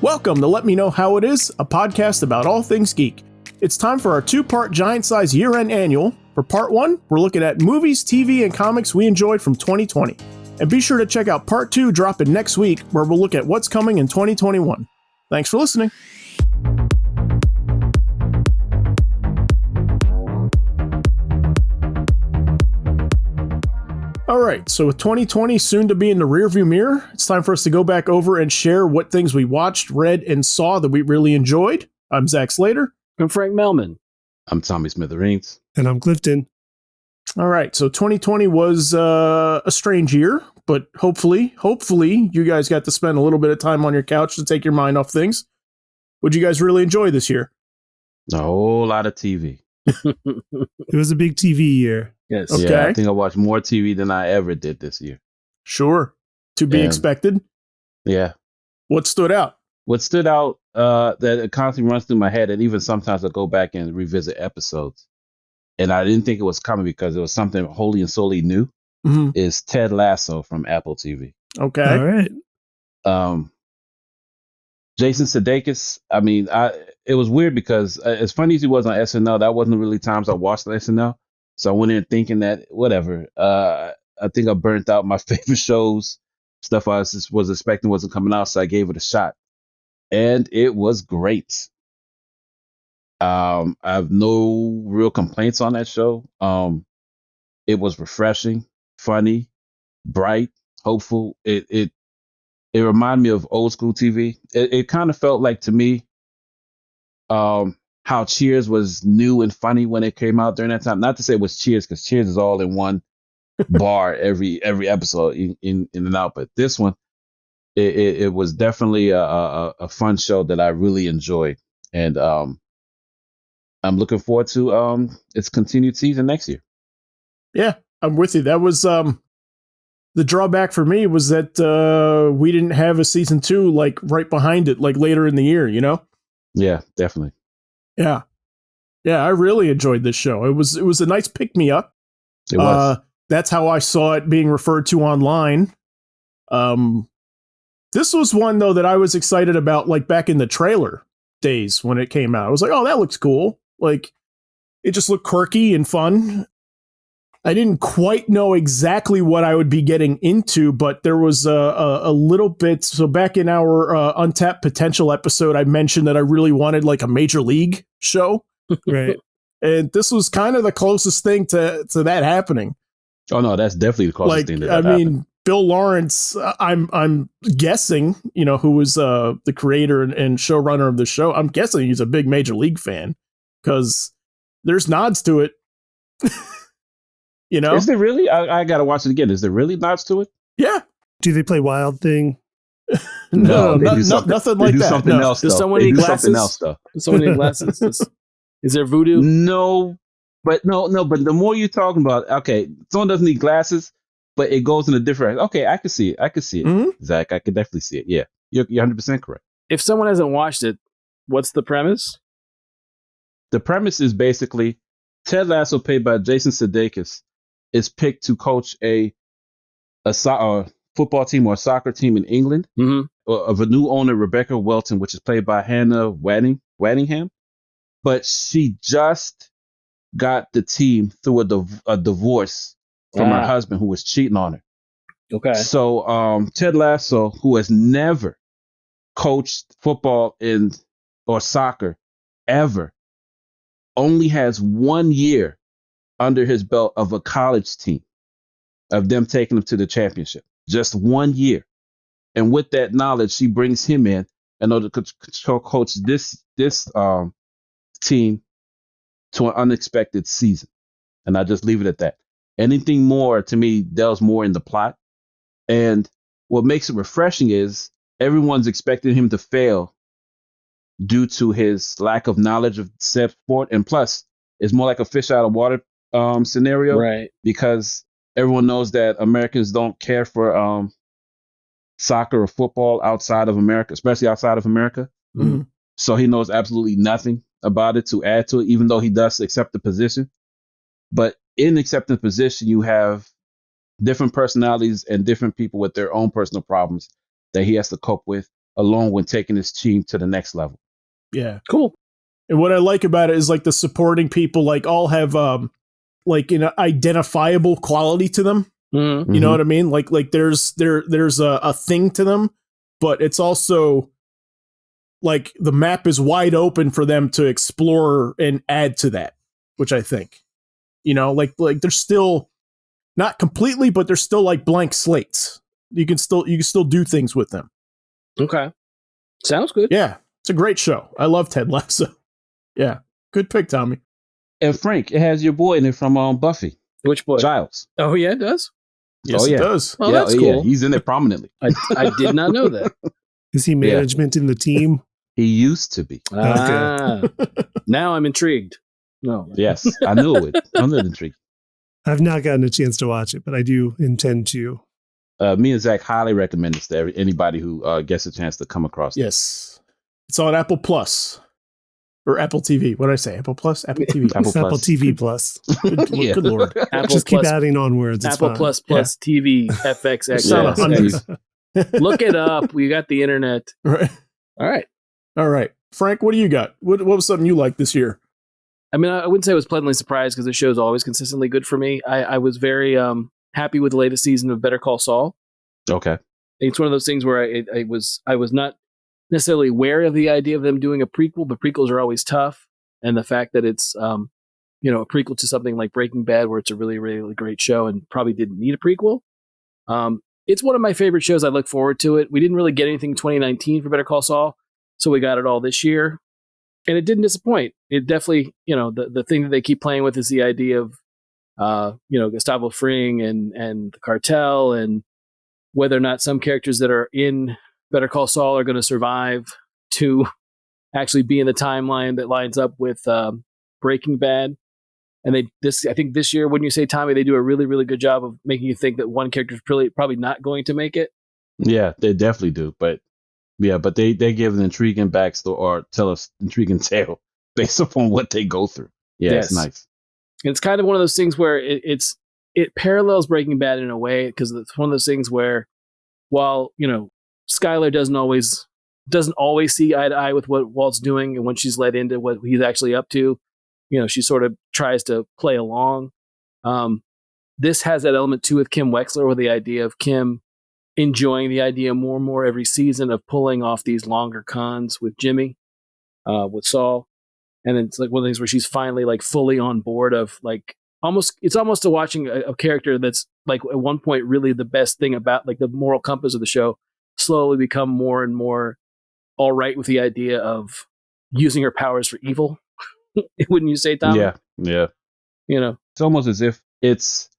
Welcome to Let Me Know How It Is, a podcast about all things geek. It's time for our two-part giant-size year-end annual. For part one, we're looking at movies, TV, and comics we enjoyed from 2020. And be sure to check out part two dropping next week, where we'll look at what's coming in 2021. Thanks for listening. All right, so with 2020 soon to be in the rearview mirror, it's time for us to go back over and share what things we watched, read, and saw that we really enjoyed. I'm Zach Slater. I'm Frank Melman. I'm Tommy Smithereens. And I'm Clifton. All right, so 2020 was a strange year, but hopefully you guys got to spend a little bit of time on your couch to take your mind off things. What'd you guys really enjoy this year? A whole lot of TV. It was a big TV year. Yes. Okay. Yeah, I think I watched more TV than I ever did this year. Sure. To be expected. Yeah. What stood out? What stood out that it constantly runs through my head, and even sometimes I go back and revisit episodes, and I didn't think it was coming because it was something wholly and solely new, is Ted Lasso from Apple TV. Okay. All right. Jason Sudeikis, I mean, it was weird because as funny as he was on SNL, that wasn't really times I watched SNL. So I went in thinking that whatever. I think I burnt out my favorite shows. Stuff I was expecting wasn't coming out, so I gave it a shot, and it was great. I have no real complaints on that show. It was refreshing, funny, bright, hopeful. It reminded me of old school TV. It kind of felt like to me, how Cheers was new and funny when it came out during that time. Not to say it was Cheers, because Cheers is all in one bar every episode in and out. But this one, it was definitely a fun show that I really enjoyed, and I'm looking forward to its continued season next year. Yeah, I'm with you. That was the drawback for me was that we didn't have a season 2 like right behind it, like later in the year. You know? Yeah, definitely. Yeah. I really enjoyed this show. It was a nice pick me up. It was. That's how I saw it being referred to online. This was one though that I was excited about, like back in the trailer days when it came out. I was like, oh, that looks cool. Like it just looked quirky and fun. I didn't quite know exactly what I would be getting into, but there was a little bit. So back in our Untapped Potential episode, I mentioned that I really wanted like a Major League show. Right. And this was kind of the closest thing to that happening. Oh no, that's definitely the closest thing to that. I mean, Bill Lawrence, I'm guessing, who was the creator and showrunner of the show. I'm guessing he's a big Major League fan because there's nods to it. Is there really? I gotta watch it again. Is there really nods to it? Yeah. Do they play Wild Thing? No, nothing like that. Something else. Does someone need glasses? Does someone need glasses? Is there voodoo? No, but the more you're talking about, okay, someone doesn't need glasses, but it goes in a different. Okay, I can see it. Mm-hmm. Zach, I can definitely see it. Yeah, you're 100% correct. If someone hasn't watched it, what's the premise? The premise is basically Ted Lasso, played by Jason Sudeikis, is picked to coach a football team or a soccer team in England of a new owner, Rebecca Welton, which is played by Hannah Waddingham. But she just got the team through a divorce from her husband who was cheating on her. Okay. So Ted Lasso, who has never coached football or soccer ever, only has 1 year under his belt of a college team, of them taking them to the championship. Just 1 year. And with that knowledge, she brings him in order to coach this team to an unexpected season. And I just leave it at that. Anything more, to me, delves more in the plot. And what makes it refreshing is everyone's expecting him to fail due to his lack of knowledge of said sport. And plus, it's more like a fish out of water scenario. Right. Because everyone knows that Americans don't care for soccer or football outside of America, especially outside of America. Mm-hmm. So he knows absolutely nothing about it to add to it, even though he does accept the position. But in accepting the position, you have different personalities and different people with their own personal problems that he has to cope with. along with taking his team to the next level. Yeah. Cool. And what I like about it is like the supporting people like all have like an identifiable quality to them. Mm-hmm. You know what I mean? Like there's a thing to them, but it's also like the map is wide open for them to explore and add to that, which I think, you know, like they're still not completely, but they're still like blank slates. You can still do things with them. Okay. Sounds good. Yeah. It's a great show. I love Ted Lasso. Yeah. Good pick, Tommy. And Frank, it has your boy in it from Buffy. Which boy? Giles. Oh, yeah, it does? Yes, it does. Oh, that's cool. Yeah, he's in it prominently. I did not know that. Is he management in the team? He used to be. Now I'm intrigued. No. Yes, I knew it. I'm not intrigued. I've not gotten a chance to watch it, but I do intend to. Me and Zach highly recommend this to anybody who gets a chance to come across it. Yes. It's on Apple Plus. Or Apple TV. What did I say? Apple Plus? Apple TV. Apple TV Plus. Good Lord. Apple Just Plus, keep adding on words. Apple Plus TV FXX. Look it up. We got the internet. Right. All right. Frank, what do you got? What was something you liked this year? I mean, I wouldn't say I was pleasantly surprised because the show's always consistently good for me. I was very happy with the latest season of Better Call Saul. Okay. It's one of those things where I was not necessarily aware of the idea of them doing a prequel, but prequels are always tough. And the fact that it's, a prequel to something like Breaking Bad, where it's a really, really great show and probably didn't need a prequel. It's one of my favorite shows. I look forward to it. We didn't really get anything in 2019 for Better Call Saul, so we got it all this year. And it didn't disappoint. It definitely, the thing that they keep playing with is the idea of, Gustavo Fring and the cartel, and whether or not some characters that are in Better Call Saul are going to survive to actually be in the timeline that lines up with Breaking Bad. And I think this year, wouldn't you say, Tommy, they do a really, really good job of making you think that one character is probably not going to make it. Yeah, they definitely do. But they give an intriguing backstory or tell us intriguing tale based upon what they go through. Yeah, yes. It's nice. And it's kind of one of those things where it parallels Breaking Bad in a way, because it's one of those things where, while Skyler doesn't always see eye to eye with what Walt's doing, and when she's led into what he's actually up to, she sort of tries to play along. This has that element too with Kim Wexler, with the idea of Kim enjoying the idea more and more every season of pulling off these longer cons with Jimmy, with Saul. And then it's like one of the things where she's finally like fully on board of like, it's almost to watching a character that's like at one point really the best thing about like the moral compass of the show slowly become more and more all right with the idea of using her powers for evil. Wouldn't you say, Tom? Yeah. It's almost as if it's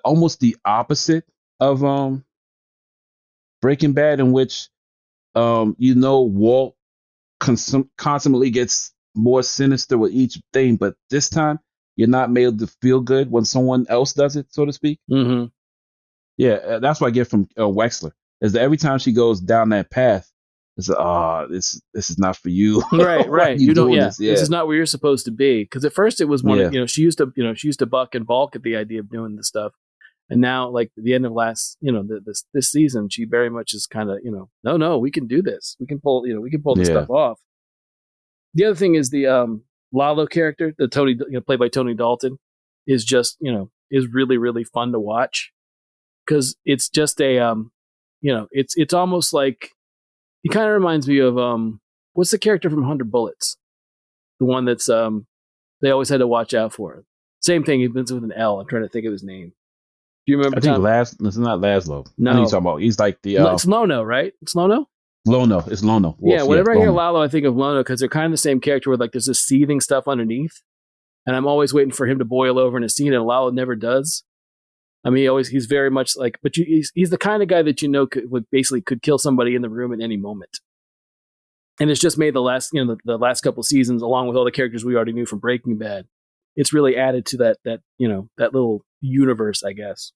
almost the opposite of Breaking Bad, in which Walt constantly gets more sinister with each thing, but this time you're not made to feel good when someone else does it, so to speak. Mm-hmm. Yeah, that's what I get from Wexler, is that every time she goes down that path, it's this is not for you. Right. You don't. This is not where you're supposed to be. Because at first it was one. She used to buck and balk at the idea of doing this stuff, and now like at the end of this season, she very much is kind of no, we can do this. We can pull this stuff off. The other thing is the Lalo character, the Tony, played by Tony Dalton, is just is really, really fun to watch, because it's just a it's almost like, he kind of reminds me of what's the character from 100 Bullets, the one that's they always had to watch out for. Same thing. He begins with an L. I'm trying to think of his name. Do you remember? I think it's not Laszlo. No, I know you're talking about. He's like the it's Lono, right? It's Lono. It's Lono. Yeah, whenever I hear Lalo, I think of Lono, because they're kind of the same character, where like there's this seething stuff underneath, and I'm always waiting for him to boil over in a scene, and Lalo never does. I mean, he's very much like, but he's the kind of guy that could kill somebody in the room at any moment. And it's just made the last couple seasons, along with all the characters we already knew from Breaking Bad, it's really added to that little universe, I guess.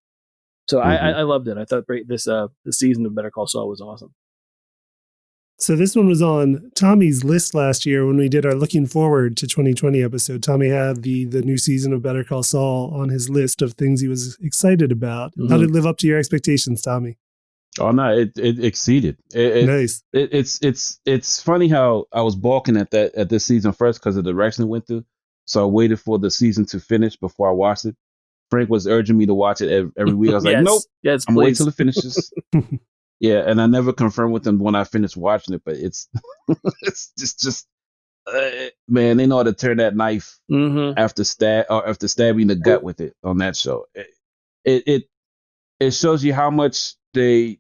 So I loved it. I thought this season of Better Call Saul was awesome. So this one was on Tommy's list last year when we did our Looking Forward to 2020 episode. Tommy had the new season of Better Call Saul on his list of things he was excited about. Mm-hmm. How did it live up to your expectations, Tommy? Oh no, it exceeded. Nice. It's funny how I was balking at this season first because of the direction it went through. So I waited for the season to finish before I watched it. Frank was urging me to watch it every week. I was like, nope, yes, I'm gonna wait please. till it finishes. Yeah, and I never confirmed with them when I finished watching it, but it's just man, they know how to turn that knife Mm-hmm. after stabbing the gut with it on that show. It shows you how much they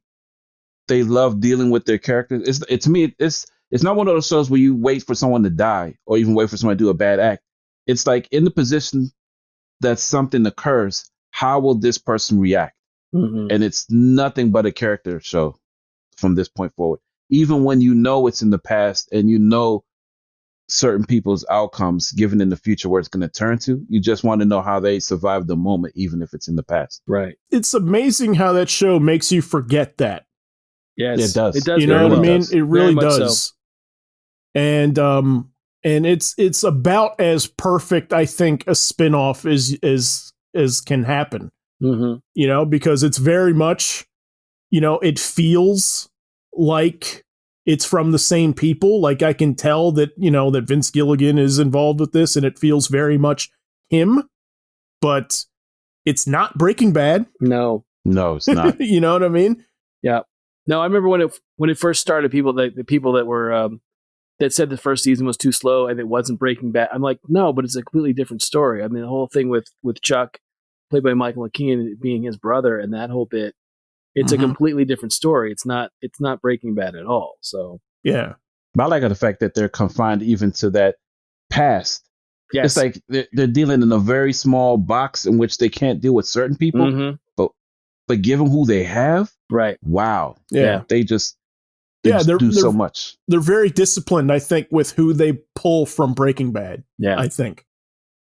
love dealing with their characters. To me, it's not one of those shows where you wait for someone to die or even wait for someone to do a bad act. It's like in the position that something occurs, how will this person react? Mm-hmm. And it's nothing but a character show from this point forward. Even when you know it's in the past and you know certain people's outcomes given in the future where it's going to turn to, you just want to know how they survive the moment, even if it's in the past. Right. It's amazing how that show makes you forget that. Yes, Yeah, it does. It does. You know very what I well. mean? does. It really Very much does. so. And it's about as perfect, I think, a spinoff as can happen. Mm-hmm. You know, because it's very much, you know, it feels like it's from the same people. Like I can tell that, you know, that Vince Gilligan is involved with this, and it feels very much him, but it's not Breaking Bad. No, it's not. You know what I mean? Yeah. No, I remember when it first started, the people that were that said the first season was too slow and it wasn't Breaking Bad. I'm like, no, but it's a completely different story. I mean, the whole thing with Chuck, played by Michael McKean, being his brother, and that whole bit, it's a completely different story. It's not Breaking Bad at all. So Yeah. But I like the fact that they're confined even to that past. yes, It's like they're dealing in a very small box in which they can't deal with certain people. Mm-hmm. But given who they have, Right. wow, Yeah. they just Yeah, do so much. They're very disciplined, I think, with who they pull from Breaking Bad. Yeah. I think.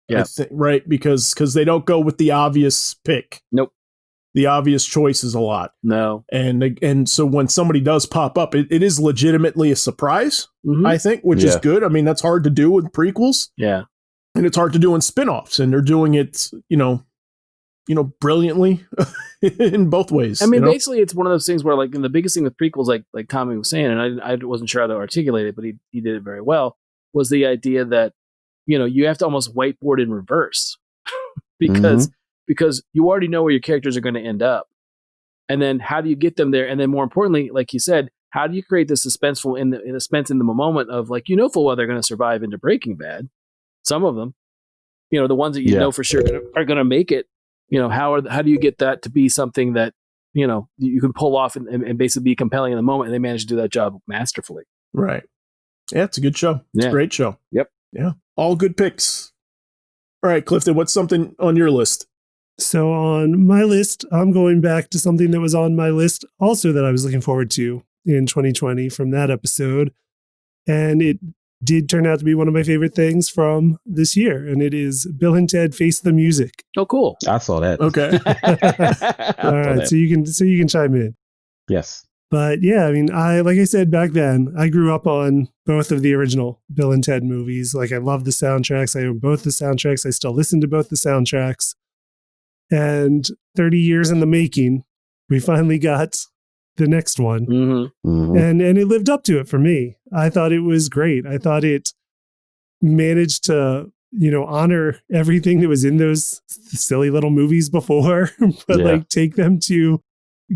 Yeah. Right, because they don't go with the obvious pick. Nope. The obvious choices a lot. No. And so when somebody does pop up, it is legitimately a surprise, Mm-hmm. I think, which is good. I mean, that's hard to do with prequels. Yeah. And it's hard to do in spin-offs, and they're doing it, you know, brilliantly in both ways. I mean, you know? basically, it's one of those things where, like, and the biggest thing with prequels, like Tommy was saying, and I wasn't sure how to articulate it, but he did it very well, was the idea that, you know, you have to almost whiteboard in reverse because you already know where your characters are going to end up, and then how do you get them there, and then more importantly, like you said, how do you create the suspenseful in the suspense in the moment of, like, you know full well they're going to survive into Breaking Bad, some of them, you know, the ones that you know for sure are going to make it. You know, how do you get that to be something that, you know, you can pull off and basically be compelling in the moment, and they manage to do that job masterfully. Right. Yeah, it's a good show. It's a great show. Yep. Yeah. All good picks. All right, Clifton, what's something on your list? So on my list, I'm going back to something that was on my list also that I was looking forward to in 2020 from that episode. And it did turn out to be one of my favorite things from this year. And it is Bill and Ted Face the Music. Oh, cool. I saw that. Okay. All right. So you can chime in. Yes. But yeah, I mean, like I said back then, I grew up on both of the original Bill and Ted movies. Like, I love the soundtracks. I own both the soundtracks. I still listen to both the soundtracks. And 30 years in the making, we finally got the next one. Mm-hmm. Mm-hmm. And it lived up to it for me. I thought it was great. I thought it managed to, you know, honor everything that was in those silly little movies before, but like take them to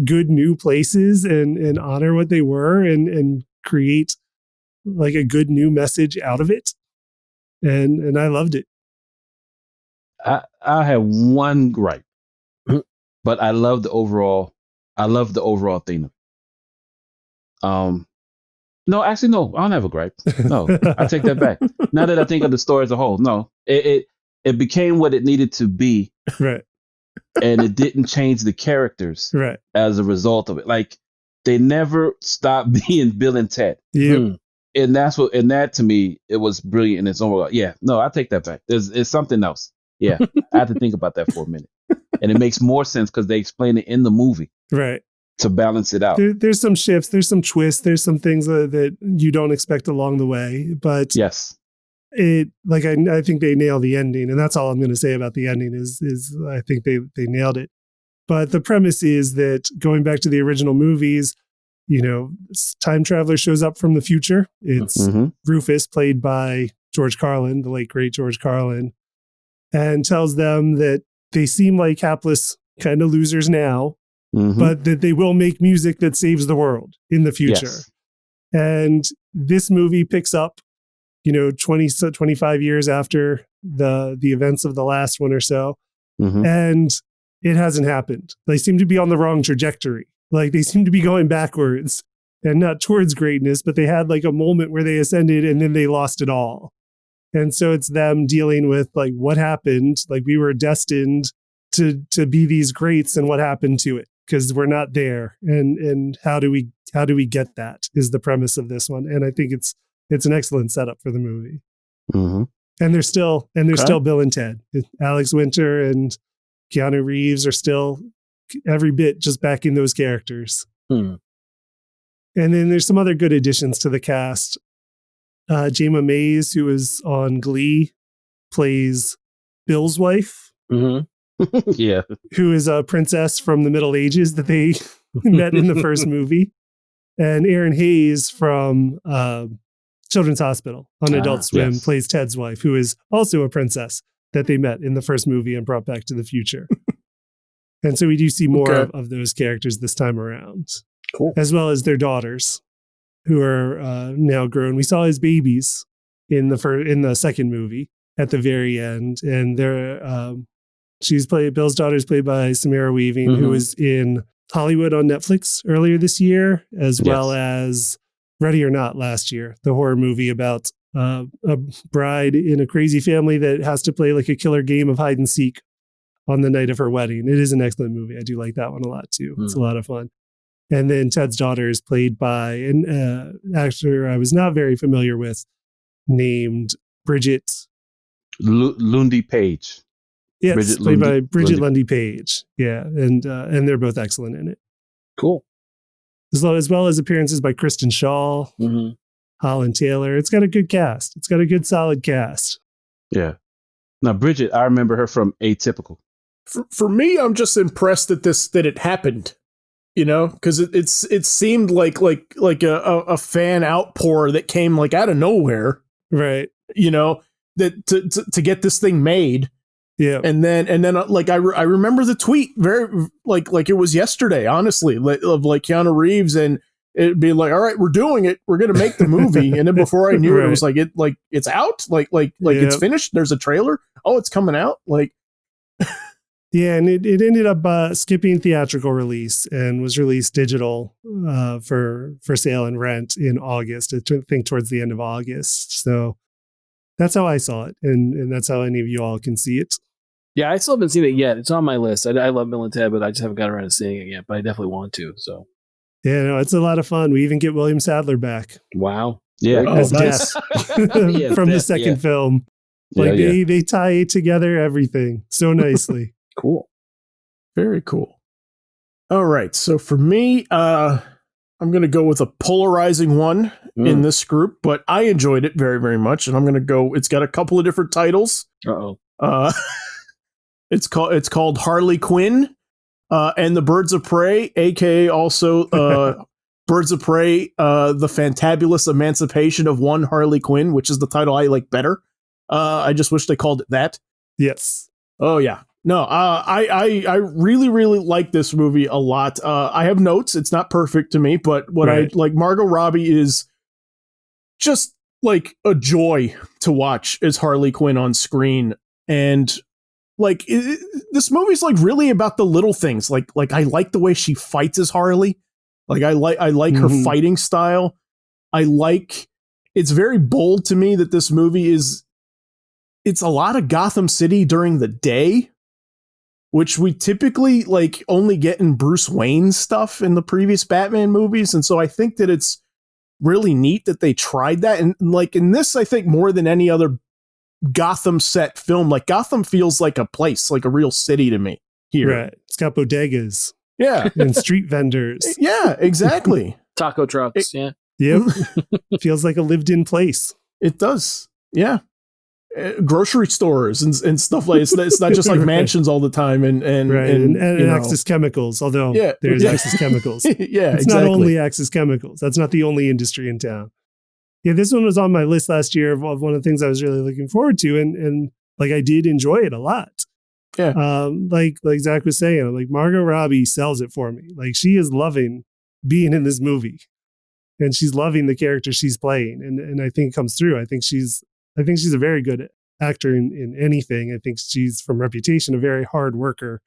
good new places and honor what they were and create like a good new message out of it. And I loved it. I have one gripe, but I love the overall theme. No, actually, no, I don't have a gripe. No, I take that back. Now that I think of the story as a whole, no, it became what it needed to be, right? And it didn't change the characters, right? As a result of it, like they never stopped being Bill and Ted. Yeah. And that to me, it was brilliant in its own way. Yeah, no, I take that back. It's something else. Yeah, I had to think about that for a minute, and it makes more sense because they explain it in the movie, right? To balance it out. There's some shifts, there's some twists, there's some things that you don't expect along the way, but yes, it like I think they nail the ending, and that's all I'm going to say about the ending is I think they nailed it. But the premise is that going back to the original movies, time traveler shows up from the future. It's Rufus, played by George Carlin, the late great George Carlin, and tells them that they seem like hapless kind of losers now, but that they will make music that saves the world in the future. Yes. And this movie picks up, 25 years after the events of the last one or so. And it hasn't happened. They seem to be on the wrong trajectory. Like they seem to be going backwards and not towards greatness, but they had like a moment where they ascended and then they lost it all. And so it's them dealing with like what happened. Like we were destined to be these greats, and what happened to it because we're not there. And how do we get that is the premise of this one. And I think it's an excellent setup for the movie. And they're still Bill and Ted. Alex Winter and Keanu Reeves are still every bit just backing those characters. And then there's some other good additions to the cast. Jayma Mays, who is on Glee, plays Bill's wife. Yeah. Who is a princess from the Middle Ages that they met in the first movie. And Erin Hayes from Children's Hospital on Adult Swim plays Ted's wife, who is also a princess that they met in the first movie and brought back to the future. And so we do see more of those characters this time around. Cool. As well as their daughters, who are now grown. We saw his babies in the second movie at the very end. And they're Bill's daughter is played by Samara Weaving, who was in Hollywood on Netflix earlier this year, as well as Ready or Not last year, the horror movie about a bride in a crazy family that has to play like a killer game of hide and seek on the night of her wedding. It is an excellent movie. I do like that one a lot too. It's a lot of fun. And then Ted's daughter is played by an actor I was not very familiar with, named Bridget Lundy Page. Yes, played by Bridget Lundy Page. Yeah, and they're both excellent in it. Cool. As well as appearances by Kristen Shaw, Holland Taylor. It's got a good cast. It's got a good, solid cast. Yeah. Now, Bridget, I remember her from Atypical. For me, I'm just impressed that it happened. Because it seemed like a fan outpour that came like out of nowhere, right? That to get this thing made. Yeah, and then like I remember the tweet very like it was yesterday, honestly, of Keanu Reeves, and it'd be like, all right, we're doing it, we're gonna make the movie, and then before I knew it was like it's out, like it's finished. There's a trailer. Oh, it's coming out, like. Yeah, and it ended up skipping theatrical release and was released digital for sale and rent in August. I think towards the end of August. So that's how I saw it, and that's how any of you all can see it. Yeah, I still haven't seen it yet. It's on my list. I love Bill and Ted, but I just haven't got around to seeing it yet. But I definitely want to. So yeah, no, it's a lot of fun. We even get William Sadler back. Wow. Yeah, as nice. From the second film. Like they tie together everything so nicely. Cool. Very cool. All right. So for me, I'm going to go with a polarizing one in this group, but I enjoyed it very, very much. And I'm going to go, it's got a couple of different titles. It's called Harley Quinn and the Birds of Prey, aka also Birds of Prey, the Fantabulous Emancipation of One Harley Quinn, which is the title I like better. I just wish they called it that. Yes. Oh yeah. No, I really, really like this movie a lot. I have notes. It's not perfect to me, but what I like, Margot Robbie is just like a joy to watch as Harley Quinn on screen. And like, this movie's like really about the little things. Like I like the way she fights as Harley. Like I like her fighting style. It's very bold to me that this movie it's a lot of Gotham City during the day, which we typically like only get in Bruce Wayne's stuff in the previous Batman movies. And so I think that it's really neat that they tried that. And like in this, I think more than any other Gotham set film, like Gotham feels like a place, like a real city to me here. Right. It's got bodegas. Yeah. And street vendors. Yeah, exactly. Taco trucks. Yep. Feels like a lived in place. It does. Yeah. grocery stores and stuff like it's not just like Right. mansions all the time and Axis Chemicals, although there's Axis Chemicals. It's not only Axis Chemicals. That's not the only industry in town. Yeah, this one was on my list last year of one of the things I was really looking forward to, and like I did enjoy it a lot. Yeah. Like Zach was saying, like Margot Robbie sells it for me. Like she is loving being in this movie, and she's loving the character she's playing, and I think it comes through. I think she's a very good actor in anything. I think she's, from reputation, a very hard worker,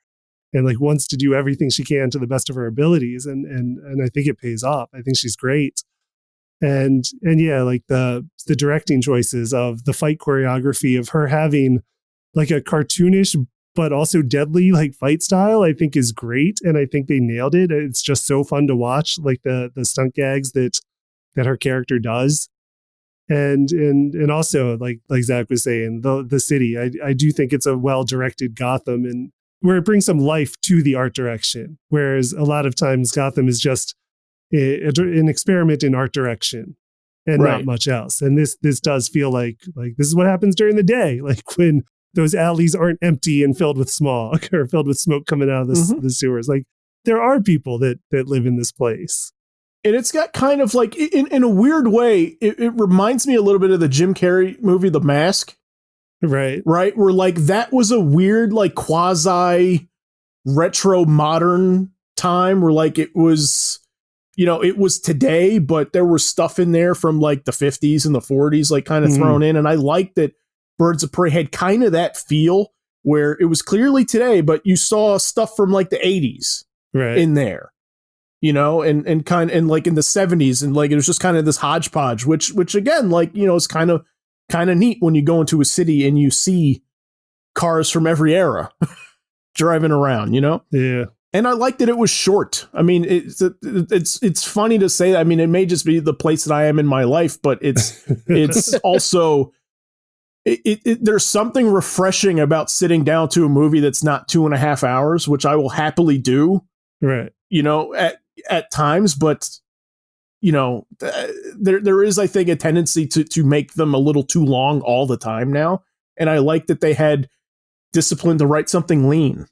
and like wants to do everything she can to the best of her abilities, and I think it pays off. I think she's great. And yeah, like the directing choices of the fight choreography of her having like a cartoonish but also deadly like fight style, I think is great. And I think they nailed it. It's just so fun to watch, like the stunt gags that her character does. And also like Zach was saying, the city, I do think it's a well-directed Gotham, and where it brings some life to the art direction. Whereas a lot of times Gotham is just an experiment in art direction and not much else. And this does feel like this is what happens during the day, like when those alleys aren't empty and filled with smog or filled with smoke coming out of the sewers. Like there are people that live in this place. And it's got kind of like, in a weird way, it reminds me a little bit of the Jim Carrey movie, The Mask. Right. Where like that was a weird, like quasi retro modern time where like it was, it was today, but there was stuff in there from like the 50s and the 40s, like kind of thrown in. And I like that Birds of Prey had kind of that feel where it was clearly today, but you saw stuff from like the 80s in there, and kind and like in the 70s, and like it was just kind of this hodgepodge, which again, like, is kind of neat when you go into a city and you see cars from every era driving around, Yeah. And I like that it was short. I mean, it's funny to say that. I mean, it may just be the place that I am in my life, but it's also there's something refreshing about sitting down to a movie that's not 2.5 hours, which I will happily do. Right. At times, but there is, I think, a tendency to make them a little too long all the time now. And I like that they had discipline to write something lean.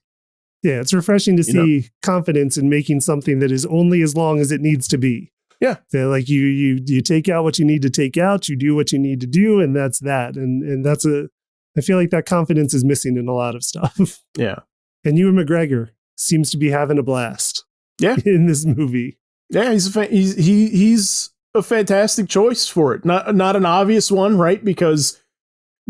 Yeah, it's refreshing to see confidence in making something that is only as long as it needs to be. Yeah. So like you take out what you need to take out, you do what you need to do, and that's that. And that's I feel like that confidence is missing in a lot of stuff. Yeah. And Ewan McGregor seems to be having a blast. Yeah. In this movie. Yeah, he's a fantastic choice for it. Not an obvious one, right? Because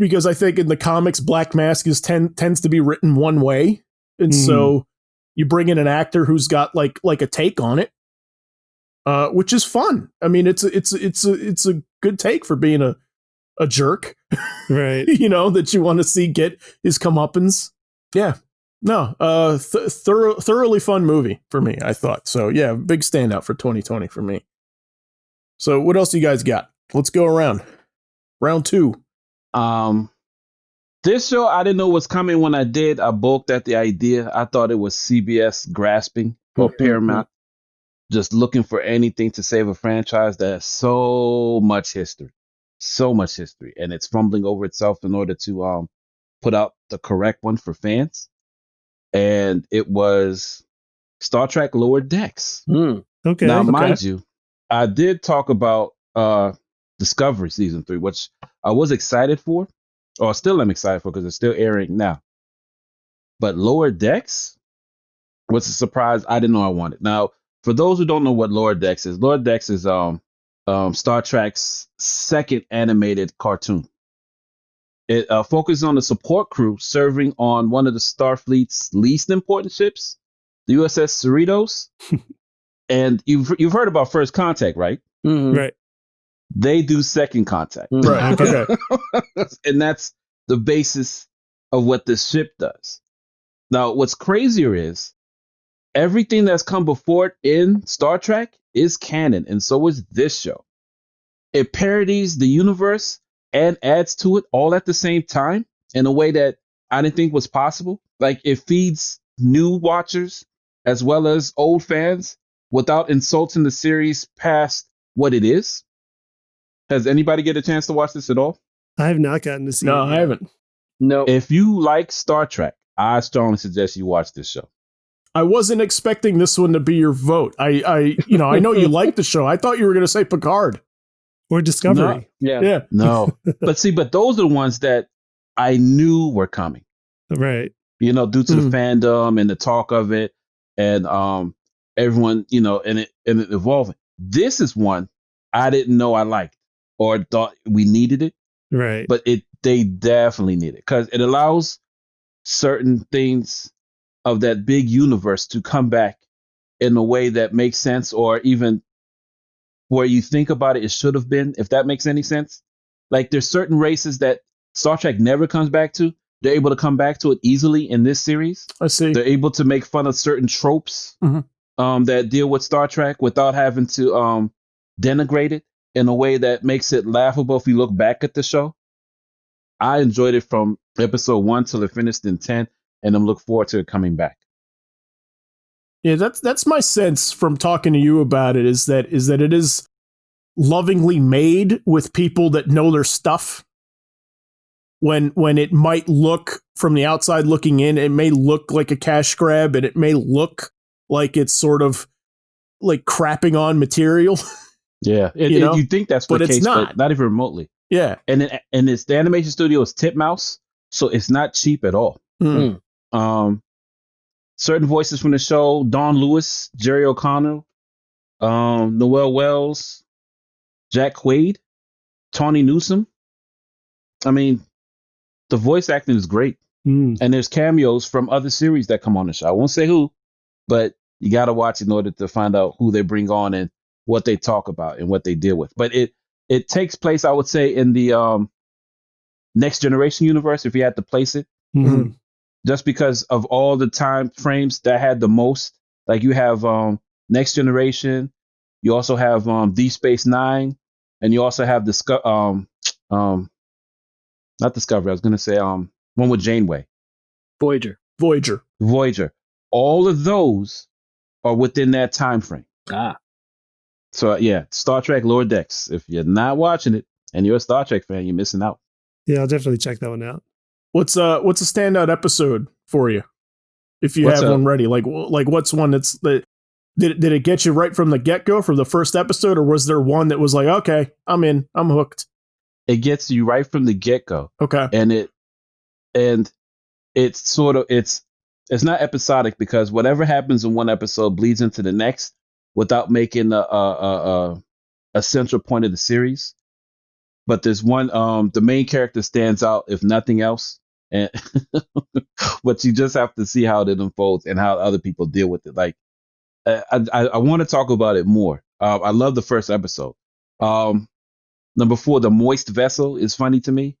I think in the comics, Black Mask tends to be written one way. And so you bring in an actor who's got like a take on it, which is fun. I mean, it's a good take for being a jerk, right? That you want to see get his comeuppance. Yeah, no, thoroughly fun movie for me, I thought. So yeah, big standout for 2020 for me. So what else you guys got? Let's go around. Round 2. This show, I didn't know what's coming when I did. I balked at the idea. I thought it was CBS grasping or Paramount, just looking for anything to save a franchise that has so much history, and it's fumbling over itself in order to put out the correct one for fans. And it was Star Trek Lower Decks. Okay. Now, mind you, I did talk about Discovery Season 3, which I was excited for. Or still am excited for because it's still airing now. But Lower Decks was a surprise I didn't know I wanted. Now, for those who don't know what Lower Decks is Star Trek's second animated cartoon. It focuses on the support crew serving on one of the Starfleet's least important ships, the USS Cerritos. And you've heard about First Contact, right? Mm-hmm. Right. They do Second Contact. Right. Okay. And that's the basis of what this ship does. Now, what's crazier is everything that's come before it in Star Trek is canon, and so is this show. It parodies the universe and adds to it all at the same time in a way that I didn't think was possible. Like, it feeds new watchers as well as old fans without insulting the series past what it is. Has anybody get a chance to watch this at all? I have not gotten to see No, it yet. I haven't. No. If you like Star Trek, I strongly suggest you watch this show. I wasn't expecting this one to be your vote. I know you like the show. I thought you were going to say Picard or Discovery. Yeah. Yeah. No, but those are the ones that I knew were coming. Right. Due to the fandom and the talk of it, and everyone, and it evolving. This is one I didn't know I liked or thought we needed it, Right. but they definitely need it because it allows certain things of that big universe to come back in a way that makes sense, or even where you think about it should have been, if that makes any sense. Like there's certain races that Star Trek never comes back to. They're able to come back to it easily in this series. I see. They're able to make fun of certain tropes that deal with Star Trek without having to denigrate it in a way that makes it laughable if you look back at the show. I enjoyed it from episode 1 till it finished in 10, and I'm looking forward to it coming back. Yeah, that's my sense from talking to you about it is that it is lovingly made with people that know their stuff. When it might look from the outside looking in, it may look like a cash grab, and it may look like it's sort of like crapping on material. Yeah, you think that's the case, but not even remotely. Yeah, and it's the animation studio is Titmouse, so it's not cheap at all. Certain voices from the show: Dawn Lewis, Jerry O'Connell, Noel Wells, Jack Quaid, Tawny Newsome. I mean, the voice acting is great, and there's cameos from other series that come on the show. I won't say who, but you got to watch in order to find out who they bring on and what they talk about and what they deal with. But it takes place, I would say, in the Next Generation universe, if you had to place it. Just because of all the time frames that had the most. Like you have Next Generation, you also have Deep Space Nine, and you also have not Discovery, I was gonna say one with Janeway. Voyager. All of those are within that time frame. So yeah, Star Trek Lower Decks. If you're not watching it and you're a Star Trek fan, you're missing out. Yeah, I'll definitely check that one out. What's a standout episode for you? If you have one ready, like what's one that's did it get you right from the get-go for the first episode, or was there one that was like, okay, I'm in, I'm hooked? It gets you right from the get-go. Okay. And it's sort of it's not episodic because whatever happens in one episode bleeds into the next without making a central point of the series. But there's one the main character stands out if nothing else. And but you just have to see how it unfolds and how other people deal with it. Like I want to talk about it more. I love the first episode. Number 4, the moist vessel is funny to me.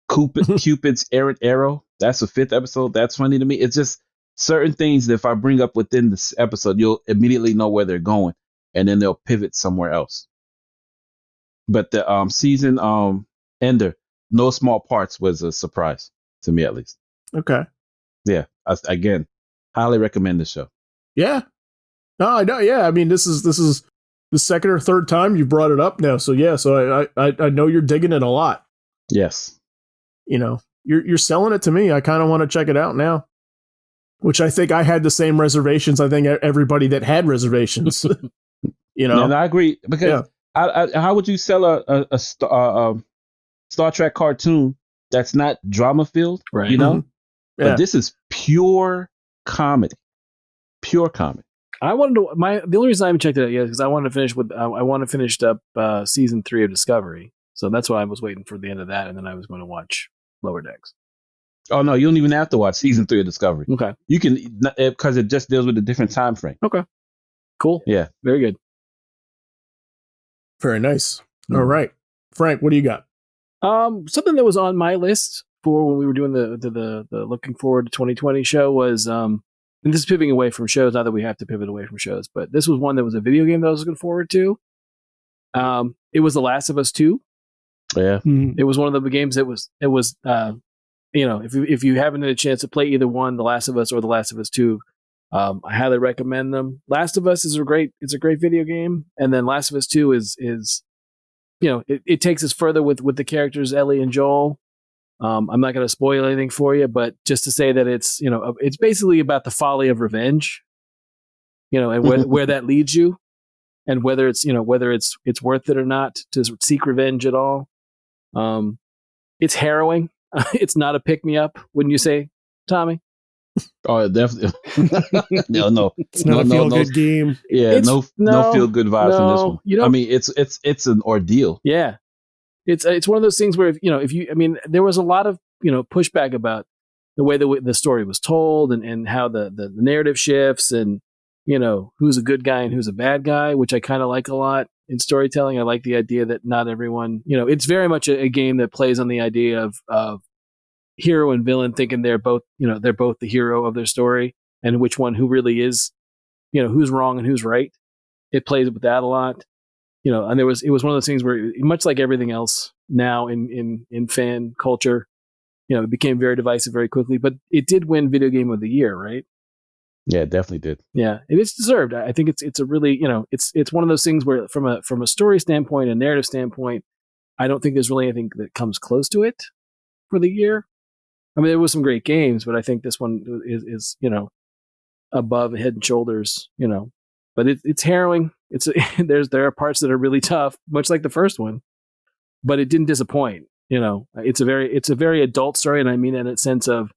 Cupid's errant arrow. That's the 5th episode. That's funny to me. It's just certain things that if I bring up within this episode, you'll immediately know where they're going, and then they'll pivot somewhere else. But the season ender, No Small Parts, was a surprise to me, at least. Okay. Yeah. Again, highly recommend this show. Yeah. No, I know. Yeah. I mean, this is the second or third time you brought it up now. So yeah. So I know you're digging it a lot. Yes. You're selling it to me. I kind of want to check it out now. Which I think I had the same reservations. I think everybody that had reservations. And I agree because how would you sell a Star Trek cartoon that's not drama filled? Right. Yeah. But this is pure comedy. Pure comedy. I wanted to. The only reason I haven't checked it out yet is because I wanted to finish with. I want to finish up season 3 of Discovery. So that's why I was waiting for the end of that, and then I was going to watch Lower Decks. Oh no, you don't even have to watch season 3 of Discovery. Okay. You can, because it just deals with a different time frame. Okay. Cool. Yeah. Very good. Very nice. All right, Frank, what do you got? Something that was on my list for when we were doing the looking forward to 2020 show was and this is pivoting away from shows. Not that we have to pivot away from shows, but this was one that was a video game that I was looking forward to. It was The Last of Us 2. Yeah. It was one of the games that was if you haven't had a chance to play either one, The Last of Us or The Last of Us 2, I highly recommend them. Last of Us is a great video game, and then Last of Us 2 is it takes us further with the characters Ellie and Joel. I'm not going to spoil anything for you, but just to say that it's it's basically about the folly of revenge, and where that leads you, and whether it's worth it or not to seek revenge at all. It's harrowing. It's not a pick me up, wouldn't you say, Tommy? Oh, definitely. no. It's not a feel good game. Yeah, no feel good vibes in this one. I mean, it's an ordeal. Yeah, it's one of those things where there was a lot of pushback about the way the story was told and how the narrative shifts and who's a good guy and who's a bad guy, which I kind of like a lot in storytelling. I like the idea that not everyone, it's very much a game that plays on the idea of hero and villain thinking they're both the hero of their story, and who really is, who's wrong and who's right. It plays with that a lot, and it was one of those things where, much like everything else now in fan culture, it became very divisive very quickly, but it did win Video Game of the Year, right? Yeah, it definitely did. Yeah, it is deserved. I think it's a really, it's one of those things where from a story standpoint, a narrative standpoint, I don't think there's really anything that comes close to it for the year. I mean, there was some great games, but I think this one is above head and shoulders, but it's harrowing. There are parts that are really tough, much like the first one, but it didn't disappoint. It's a very adult story, and I mean in a sense of,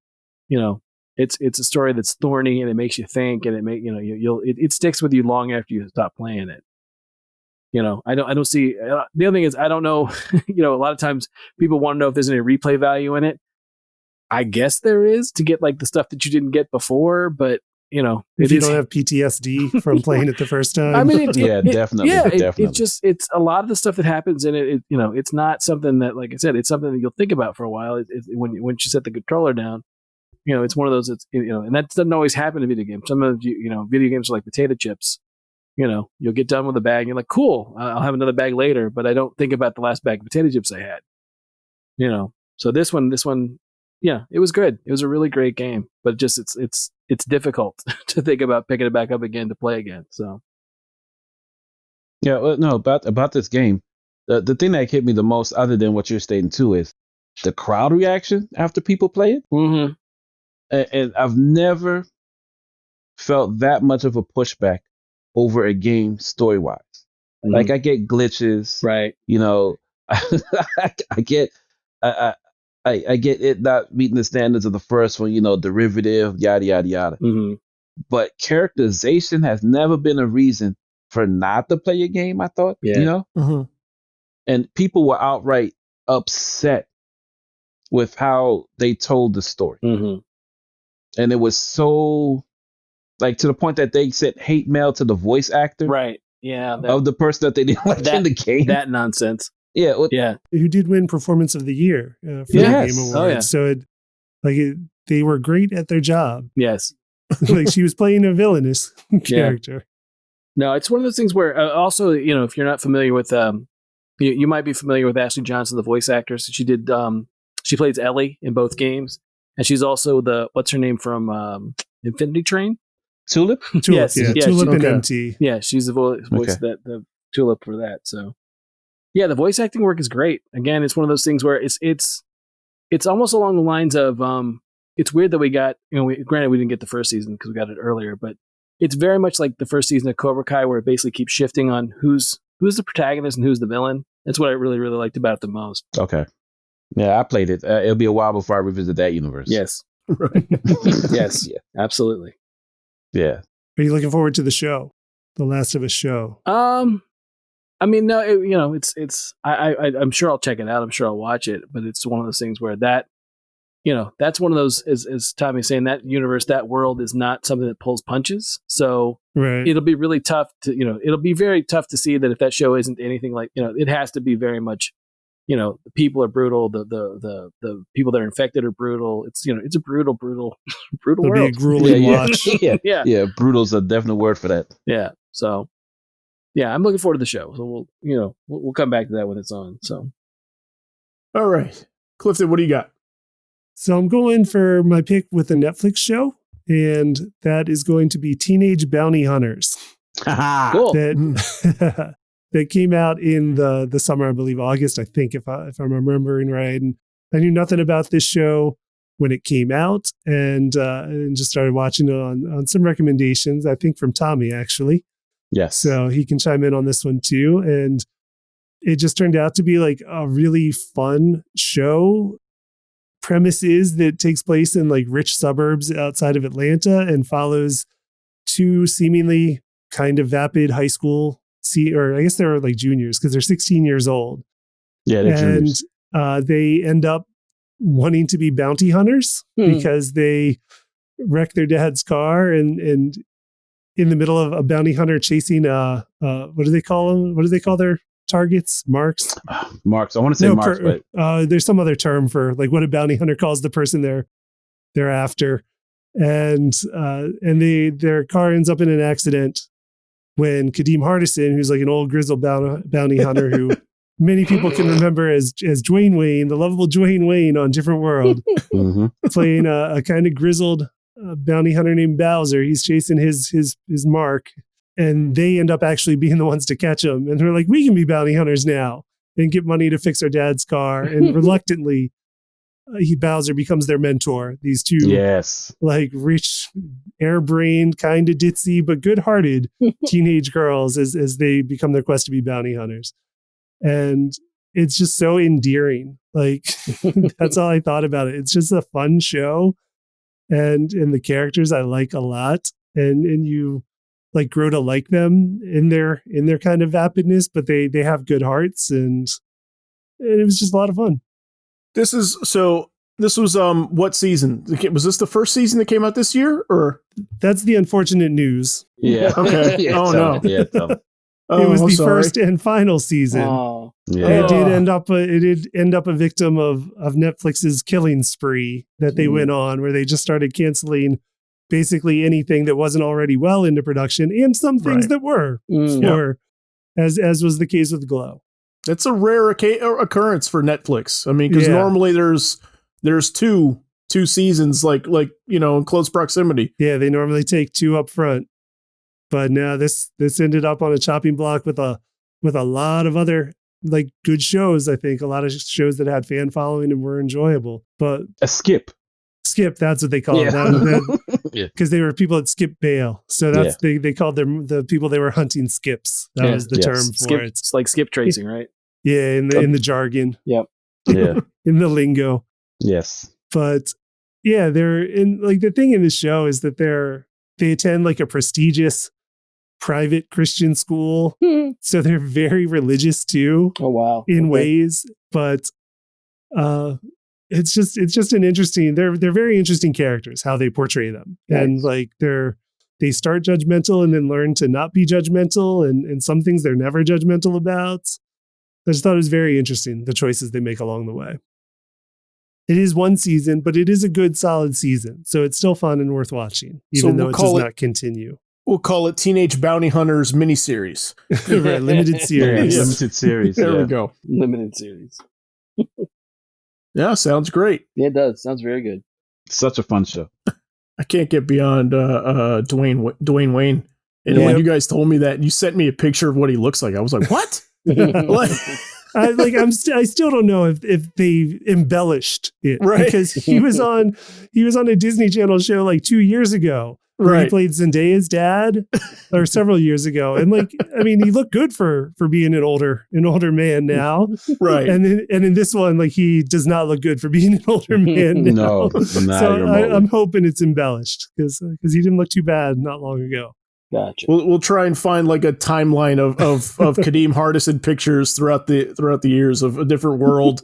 it's a story that's thorny and it makes you think, and it sticks with you long after you stop playing it. I don't see, the other thing is, I don't know, a lot of times people want to know if there's any replay value in it. I guess there is, to get like the stuff that you didn't get before, but if you don't have PTSD from playing it the first time. I mean, definitely. It's a lot of the stuff that happens in it. It's not something that, like I said, it's something that you'll think about for a while. When you set the controller down, it's one of those. And that doesn't always happen in video games. Some of video games are like potato chips. You'll get done with a bag, and you're like, cool, I'll have another bag later, but I don't think about the last bag of potato chips I had. So this one. Yeah, it was good. It was a really great game, but just it's difficult to think about picking it back up again to play again. So yeah, well, no, about this game, the thing that hit me the most, other than what you're stating too, is the crowd reaction after people play it. Mm-hmm. And I've never felt that much of a pushback over a game story wise. Mm-hmm. Like, I get glitches, right? I get. I get it not meeting the standards of the first one, derivative, yada, yada, yada. Mm-hmm. But characterization has never been a reason for not to play a game, I thought, Mm-hmm. And people were outright upset with how they told the story. Mm-hmm. And it was so, like, to the point that they sent hate mail to the voice actor. Right. Yeah. Of the person that they didn't like in the game. That nonsense. Yeah. Yeah. Who did win Performance of the Year for the Game Awards. Oh, yeah. So they were great at their job. Yes. Like, she was playing a villainous character. No, it's one of those things where also, if you're not familiar with, you might be familiar with Ashley Johnson, the voice actress. She did, she plays Ellie in both games. And she's also what's her name from Infinity Train? Tulip? Yes. Yeah, Tulip and MT. Yeah, she's the voice the Tulip for that. So. Yeah, the voice acting work is great. Again, it's one of those things where it's almost along the lines of it's weird that we got, granted we didn't get the first season because we got it earlier, but it's very much like the first season of Cobra Kai, where it basically keeps shifting on who's the protagonist and who's the villain. That's what I really, really liked about it the most. Okay. Yeah, I played it. It'll be a while before I revisit that universe. Yes. Right. Yes. Yeah. Absolutely. Yeah. Are you looking forward to the show? The Last of Us show? I mean, no, I'm sure I'll check it out. I'm sure I'll watch it, but it's one of those things where that's one of those, as Tommy's saying, that universe, that world is not something that pulls punches. So It'll be really tough it'll be very tough to see that if that show isn't anything like, it has to be very much, the people are brutal. The people that are infected are brutal. It's, it's a brutal world. Be a grueling watch. Yeah. Brutal's a definite word for that. Yeah. So. Yeah, I'm looking forward to the show. So we'll come back to that when it's on. So, all right, Clifton, what do you got? So I'm going for my pick with a Netflix show, and that is going to be Teenage Bounty Hunters. Cool. that came out in the summer, I believe August, I think, if I'm remembering right. And I knew nothing about this show when it came out, and just started watching it on some recommendations, I think from Tommy, actually. Yes. So he can chime in on this one too. And it just turned out to be like a really fun show. Premise is that it takes place in like rich suburbs outside of Atlanta and follows two seemingly kind of vapid high school, or I guess they're like juniors because they're 16 years old. Yeah, they're juniors. They end up wanting to be bounty hunters because they wreck their dad's car, and in the middle of a bounty hunter chasing what do they call them? What do they call their targets? Marks? Marks. I want to say marks, but there's some other term for like what a bounty hunter calls the person they're after. And their car ends up in an accident when Kadeem Hardison, who's like an old grizzled bounty hunter who many people can remember as Dwayne Wayne, the lovable Dwayne Wayne on Different World, playing a kind of grizzled bounty hunter named Bowser. He's chasing his mark, and they end up actually being the ones to catch him. And they're like, we can be bounty hunters now and get money to fix our dad's car. And reluctantly, Bowser becomes their mentor. These two, like rich, airbrained, kind of ditzy, but good-hearted teenage girls as they become their quest to be bounty hunters. And it's just so endearing. Like that's all I thought about it. It's just a fun show, and the characters I like a lot, and you like grow to like them in their kind of vapidness, but they have good hearts, and it was just a lot of fun. This was what season? Was this the first season that came out this year, or? That's the unfortunate news. Yeah. Okay. Oh no. Yeah. It was the first and final season. Oh. Yeah. It did end up a victim of Netflix's killing spree that they went on, where they just started canceling basically anything that wasn't already well into production, and some things that were, as was the case with Glow. That's a rare occurrence for Netflix. I mean, because normally there's two seasons, like in close proximity. Yeah, they normally take two up front. But now this ended up on a chopping block with a lot of other like good shows. I think a lot of shows that had fan following and were enjoyable. But a skip, that's what they call it. Because they were people that skip bail, so that's they called them the people they were hunting skips. That was the term for it. It's like skip tracing, right? Yeah, in the jargon. Yep. Yeah. In the lingo. Yes. But yeah, they're in like the thing in the show is that they attend like a prestigious private Christian school. So they're very religious too. Oh wow. In ways. But it's just an interesting, they're very interesting characters, how they portray them. Nice. And like they start judgmental and then learn to not be judgmental, and some things they're never judgmental about. I just thought it was very interesting, the choices they make along the way. It is one season, but it is a good, solid season. So it's still fun and worth watching, even though it does not continue. We'll call it Teenage Bounty Hunters miniseries. Right, limited series. Limited series. There we go. Limited series. Yeah, sounds great. Yeah, it does. Sounds very good. Such a fun show. I can't get beyond Dwayne Wayne. And when you guys told me that, you sent me a picture of what he looks like. I was like, what? I still don't know if they embellished it, right? Because he was on a Disney Channel show like 2 years ago. Right. He played Zendaya's dad or several years ago. And like, I mean, he looked good for being an older man now. Right. And in this one, like he does not look good for being an older man now. No, so I'm hoping it's embellished because he didn't look too bad not long ago. Gotcha. We'll try and find like a timeline of Kadeem Hardison pictures throughout the years of a different world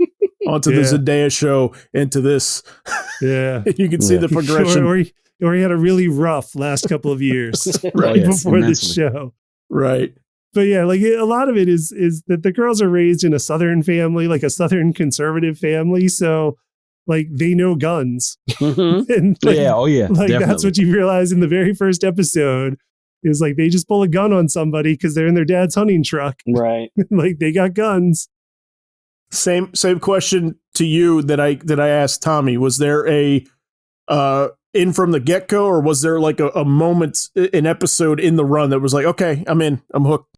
onto the Zendaya show into this. Yeah. You can see the progression. Or he had a really rough last couple of years before this show. Right. But yeah, like a lot of it is that the girls are raised in a Southern family, like a Southern conservative family. So like they know guns. And like, like that's what you realize in the very first episode is like they just pull a gun on somebody because they're in their dad's hunting truck. Right. Like they got guns. Same question to you that I asked Tommy. Was there a in from the get-go, or was there like a moment, an episode in the run that was like, okay, I'm in, I'm hooked?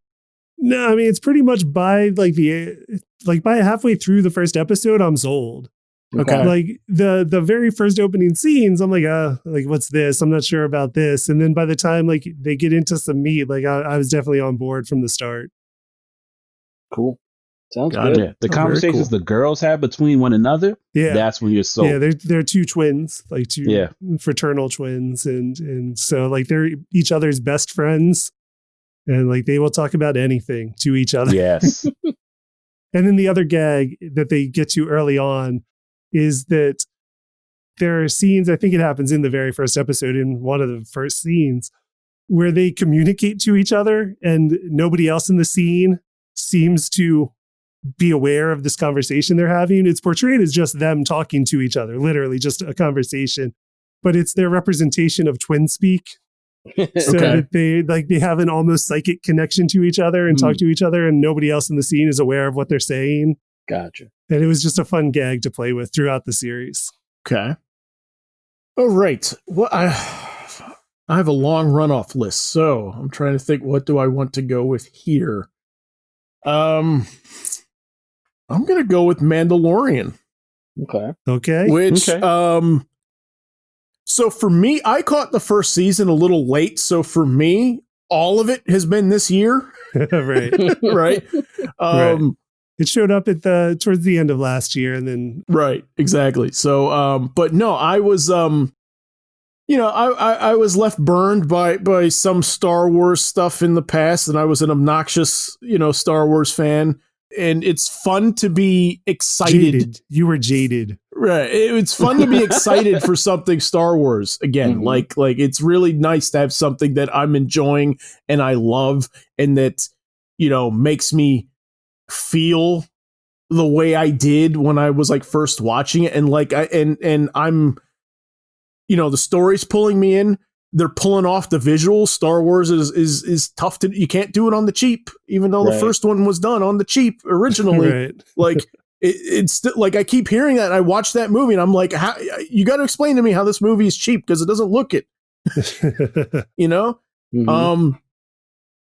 No, I mean, it's pretty much by by halfway through the first episode, I'm sold. Okay. Like the very first opening scenes, I'm like, what's this? I'm not sure about this. And then by the time like they get into some meat, like I was definitely on board from the start. Cool. Sounds Got good. Yeah. The conversations the girls have between one another, that's when you're sold. Yeah, they're two twins, like two fraternal twins, and so like they're each other's best friends, and like they will talk about anything to each other. Yes. And then the other gag that they get to early on is that there are scenes, I think it happens in the very first episode, in one of the first scenes, where they communicate to each other and nobody else in the scene seems to be aware of this conversation they're having. It's portrayed as just them talking to each other, literally just a conversation, but it's their representation of twin speak. So that they have an almost psychic connection to each other and talk to each other, and nobody else in the scene is aware of what they're saying. Gotcha. And it was just a fun gag to play with throughout the series. Okay. All right. Well, I have a long runoff list, so I'm trying to think, what do I want to go with here? I'm gonna go with Mandalorian. Okay. Which so for me, I caught the first season a little late. So for me, all of it has been this year. Right. Right. Right. It showed up towards the end of last year, and then right, exactly. So but no, I was I was left burned by some Star Wars stuff in the past, and I was an obnoxious, Star Wars fan. And it's fun to be excited. Jaded. You were jaded. Right. It's fun to be excited for something Star Wars again. Mm-hmm. Like it's really nice to have something that I'm enjoying and I love, and that, makes me feel the way I did when I was like first watching it. And like I'm the story's pulling me in. They're pulling off the visuals. Star Wars is tough you can't do it on the cheap, even though the first one was done on the cheap originally. Right. Like it's like, I keep hearing that, and I watch that movie and I'm like, you got to explain to me how this movie is cheap, because it doesn't look it, Mm-hmm.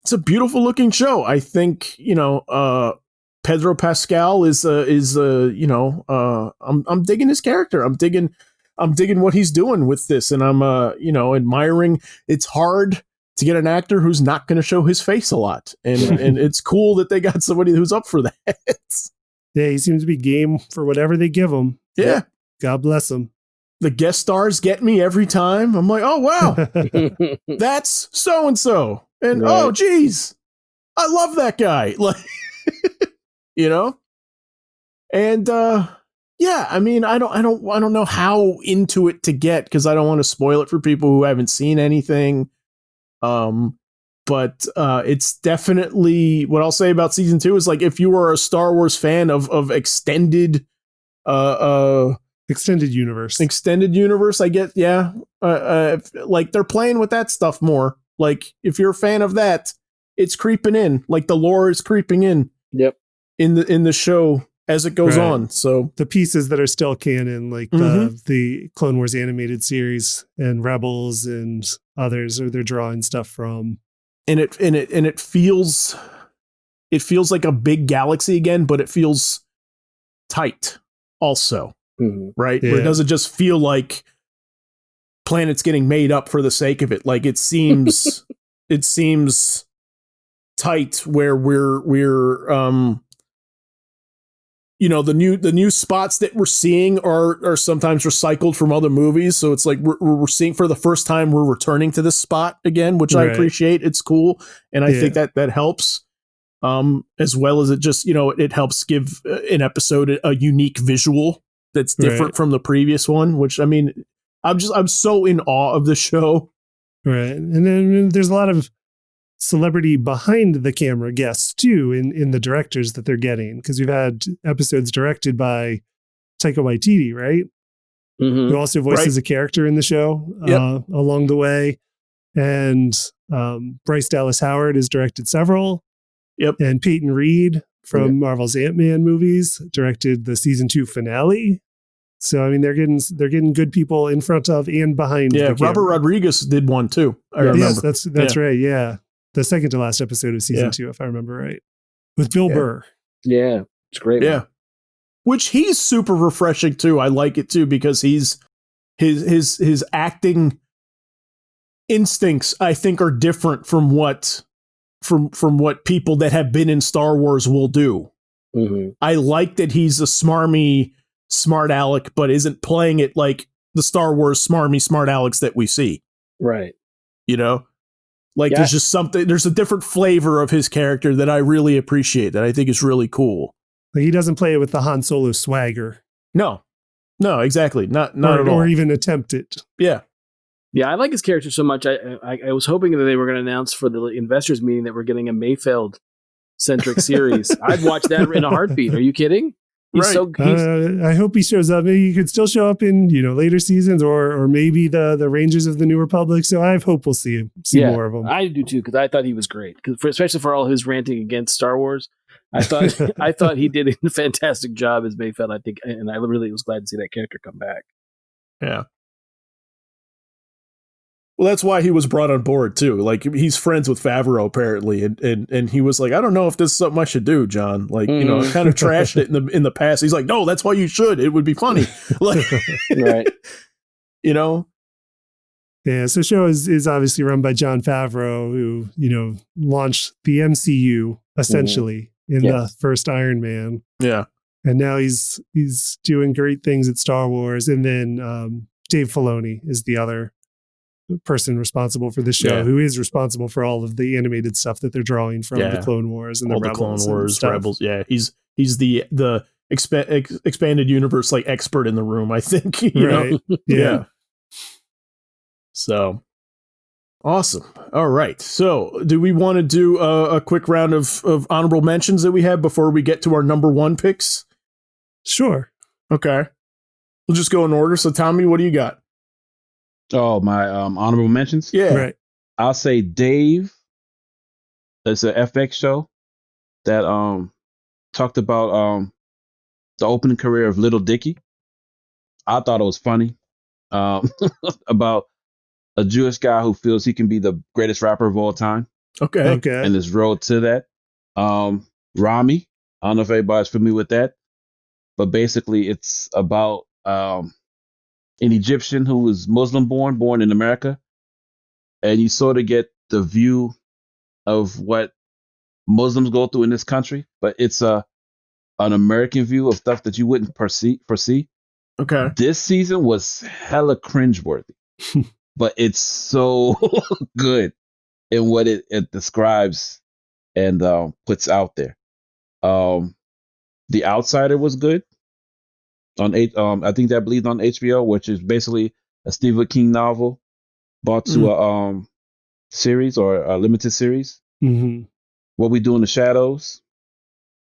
It's a beautiful looking show. I think, Pedro Pascal is I'm digging his character. I'm digging what he's doing with this, and I'm admiring. It's hard to get an actor who's not going to show his face a lot, and it's cool that they got somebody who's up for that. Yeah, he seems to be game for whatever they give him. Yeah, God bless him. The guest stars get me every time. I'm like, oh wow, that's so and so, and oh geez, I love that guy. Like, and yeah, I mean, I don't know how into it to get, because I don't want to spoil it for people who haven't seen anything. But it's definitely, what I'll say about season 2 is, like, if you are a Star Wars fan of extended universe, I get, yeah. Like, they're playing with that stuff more. Like, if you're a fan of that, it's creeping in. Like, the lore is creeping in. Yep. In the show as it goes on. So the pieces that are still canon, like the Clone Wars animated series and Rebels and others, or they're drawing stuff from. And it feels like a big galaxy again, but it feels tight also. Right? Yeah. Where it doesn't just feel like planets getting made up for the sake of it. Like, it seems tight, where we're the new spots that we're seeing are sometimes recycled from other movies. So it's like we're seeing, for the first time, we're returning to this spot again, which I appreciate. It's cool. And I think that helps, as well as it just, it helps give an episode a unique visual that's different from the previous one, which, I mean, I'm so in awe of the show. Right. And then there's a lot of celebrity behind the camera guests too in the directors that they're getting, because we've had episodes directed by Taika Waititi, right? Who also voices a character in the show along the way, and Bryce Dallas Howard has directed several. And Peyton Reed from Marvel's Ant-Man movies directed the season 2 finale. So I mean, they're getting good people in front of and behind. Yeah, Robert Rodriguez did one too. I remember. Yes, that's right. Yeah. the second to last episode of season 2, if I remember right, with Bill Burr. Yeah, it's great. Yeah, man. Which he's super refreshing too. I like it too because he's his acting instincts, I think, are different from what people that have been in Star Wars will do. Mm-hmm. I like that he's a smarmy, smart aleck, but isn't playing it like the Star Wars smarmy, smart alecks that we see. Right. You know, like there's just something. There's a different flavor of his character that I really appreciate. That I think is really cool. Like he doesn't play it with the Han Solo swagger. No, exactly. Not at all. Or even attempt it. Yeah. Yeah, I like his character so much. I was hoping that they were going to announce for the investors meeting that we're getting a Mayfeld-centric series. I'd watch that in a heartbeat. Are you kidding? He's I hope he shows up. Maybe he could still show up in later seasons, or maybe the Rangers of the New Republic. So I hope we'll see more of him. I do too, because I thought he was great. Especially for all his ranting against Star Wars, I thought he did a fantastic job as Mayfeld. I think, and I really was glad to see that character come back. Yeah. Well, that's why he was brought on board too. Like he's friends with Favreau apparently, and he was like, I don't know if this is something I should do, John. Like kind of trashed it in the past. He's like, no, that's why you should. It would be funny. Like, right. Yeah. So the show is obviously run by Jon Favreau, who launched the MCU essentially in the first Iron Man. Yeah. And now he's doing great things at Star Wars, and then Dave Filoni is the other person responsible for the show, who is responsible for all of the animated stuff that they're drawing from the Clone Wars and all the Rebels. Clone Wars, Rebels. Yeah, he's the expanded universe like expert in the room, I think. You know? Yeah. So awesome. All right. So do we want to do a quick round of honorable mentions that we have before we get to our number one picks? Sure. Okay. We'll just go in order. So Tommy, what do you got? Oh, my honorable mentions? Yeah. Right. I'll say Dave. It's an FX show that talked about the opening career of Little Dicky. I thought it was funny. About a Jewish guy who feels he can be the greatest rapper of all time. Okay. And his road to that. Rami. I don't know if everybody's familiar with that. But basically it's about an Egyptian who was Muslim born in America. And you sort of get the view of what Muslims go through in this country, but it's an American view of stuff that you wouldn't foresee. Okay. This season was hella cringeworthy, but it's so good in what it describes and puts out there. The Outsider was good. I think that bleeds on HBO, which is basically a Stephen King novel brought to a series or a limited series. Mm-hmm. What We Do in the Shadows,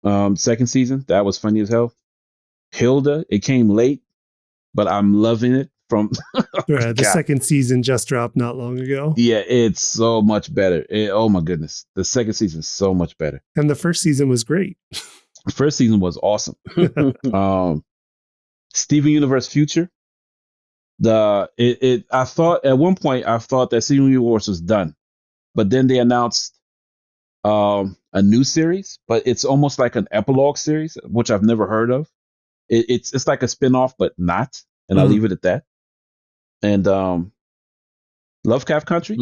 second season, that was funny as hell. Hilda, it came late, but I'm loving it. From the second season just dropped not long ago. Yeah, it's so much better. Oh my goodness, the second season is so much better. And the first season was great. The first season was awesome. Steven Universe Future. I thought at one point that Steven Universe was done, but then they announced a new series, but it's almost like an epilogue series, which I've never heard of. It's like a spinoff, but not, and I'll leave it at that. And Lovecraft Country,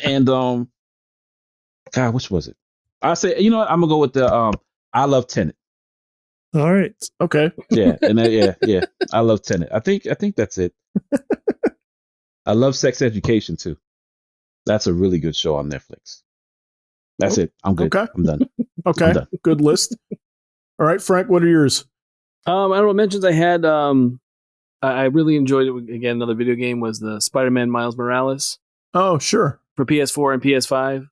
and God, which was it? I say, you know what? I'm gonna go with the I Love Tenet. All right. Okay. Yeah, and yeah. I love Tenet. I think that's it. I love Sex Education too. That's a really good show on Netflix. That's it. I'm good. Okay. I'm done. Okay. I'm done. Good list. All right, Frank, what are yours? Honorable mentions I had. I really enjoyed it. Again, another video game was the Spider-Man Miles Morales. Oh, sure. For PS4 and PS5.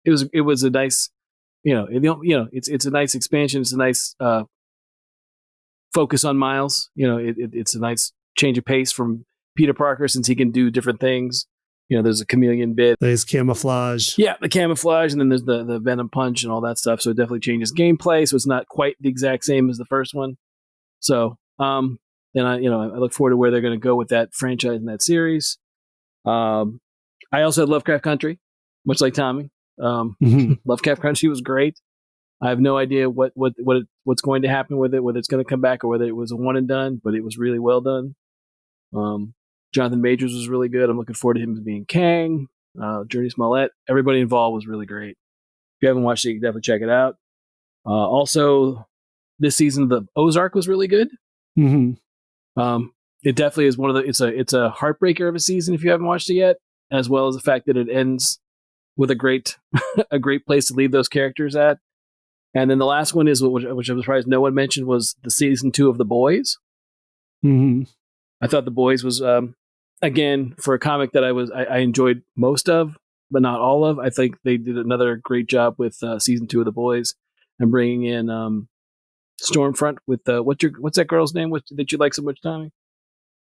It was a nice, it's a nice expansion. It's a nice focus on Miles. It's a nice change of pace from Peter Parker, since he can do different things. There's a chameleon bit. There's camouflage. Yeah, the camouflage, and then there's the venom punch and all that stuff. So it definitely changes gameplay. So it's not quite the exact same as the first one. So then I look forward to where they're going to go with that franchise and that series. I also had Lovecraft Country, much like Tommy. Lovecraft Country was great. I have no idea what's going to happen with it, whether it's going to come back or whether it was a one and done, but it was really well done. Jonathan Majors was really good. I'm looking forward to him being Kang. Journey Smollett, everybody involved was really great. If you haven't watched it, you can definitely check it out. Also, this season the Ozark was really good. It definitely is one of the. It's a heartbreaker of a season if you haven't watched it yet, as well as the fact that it ends with a great place to leave those characters at. And then the last one is which I'm surprised no one mentioned was the season 2 of The Boys. I thought The Boys was again for a comic that I enjoyed most of, but not all of. I think they did another great job with season 2 of The Boys and bringing in Stormfront with what's that girl's name that you like so much, Tommy?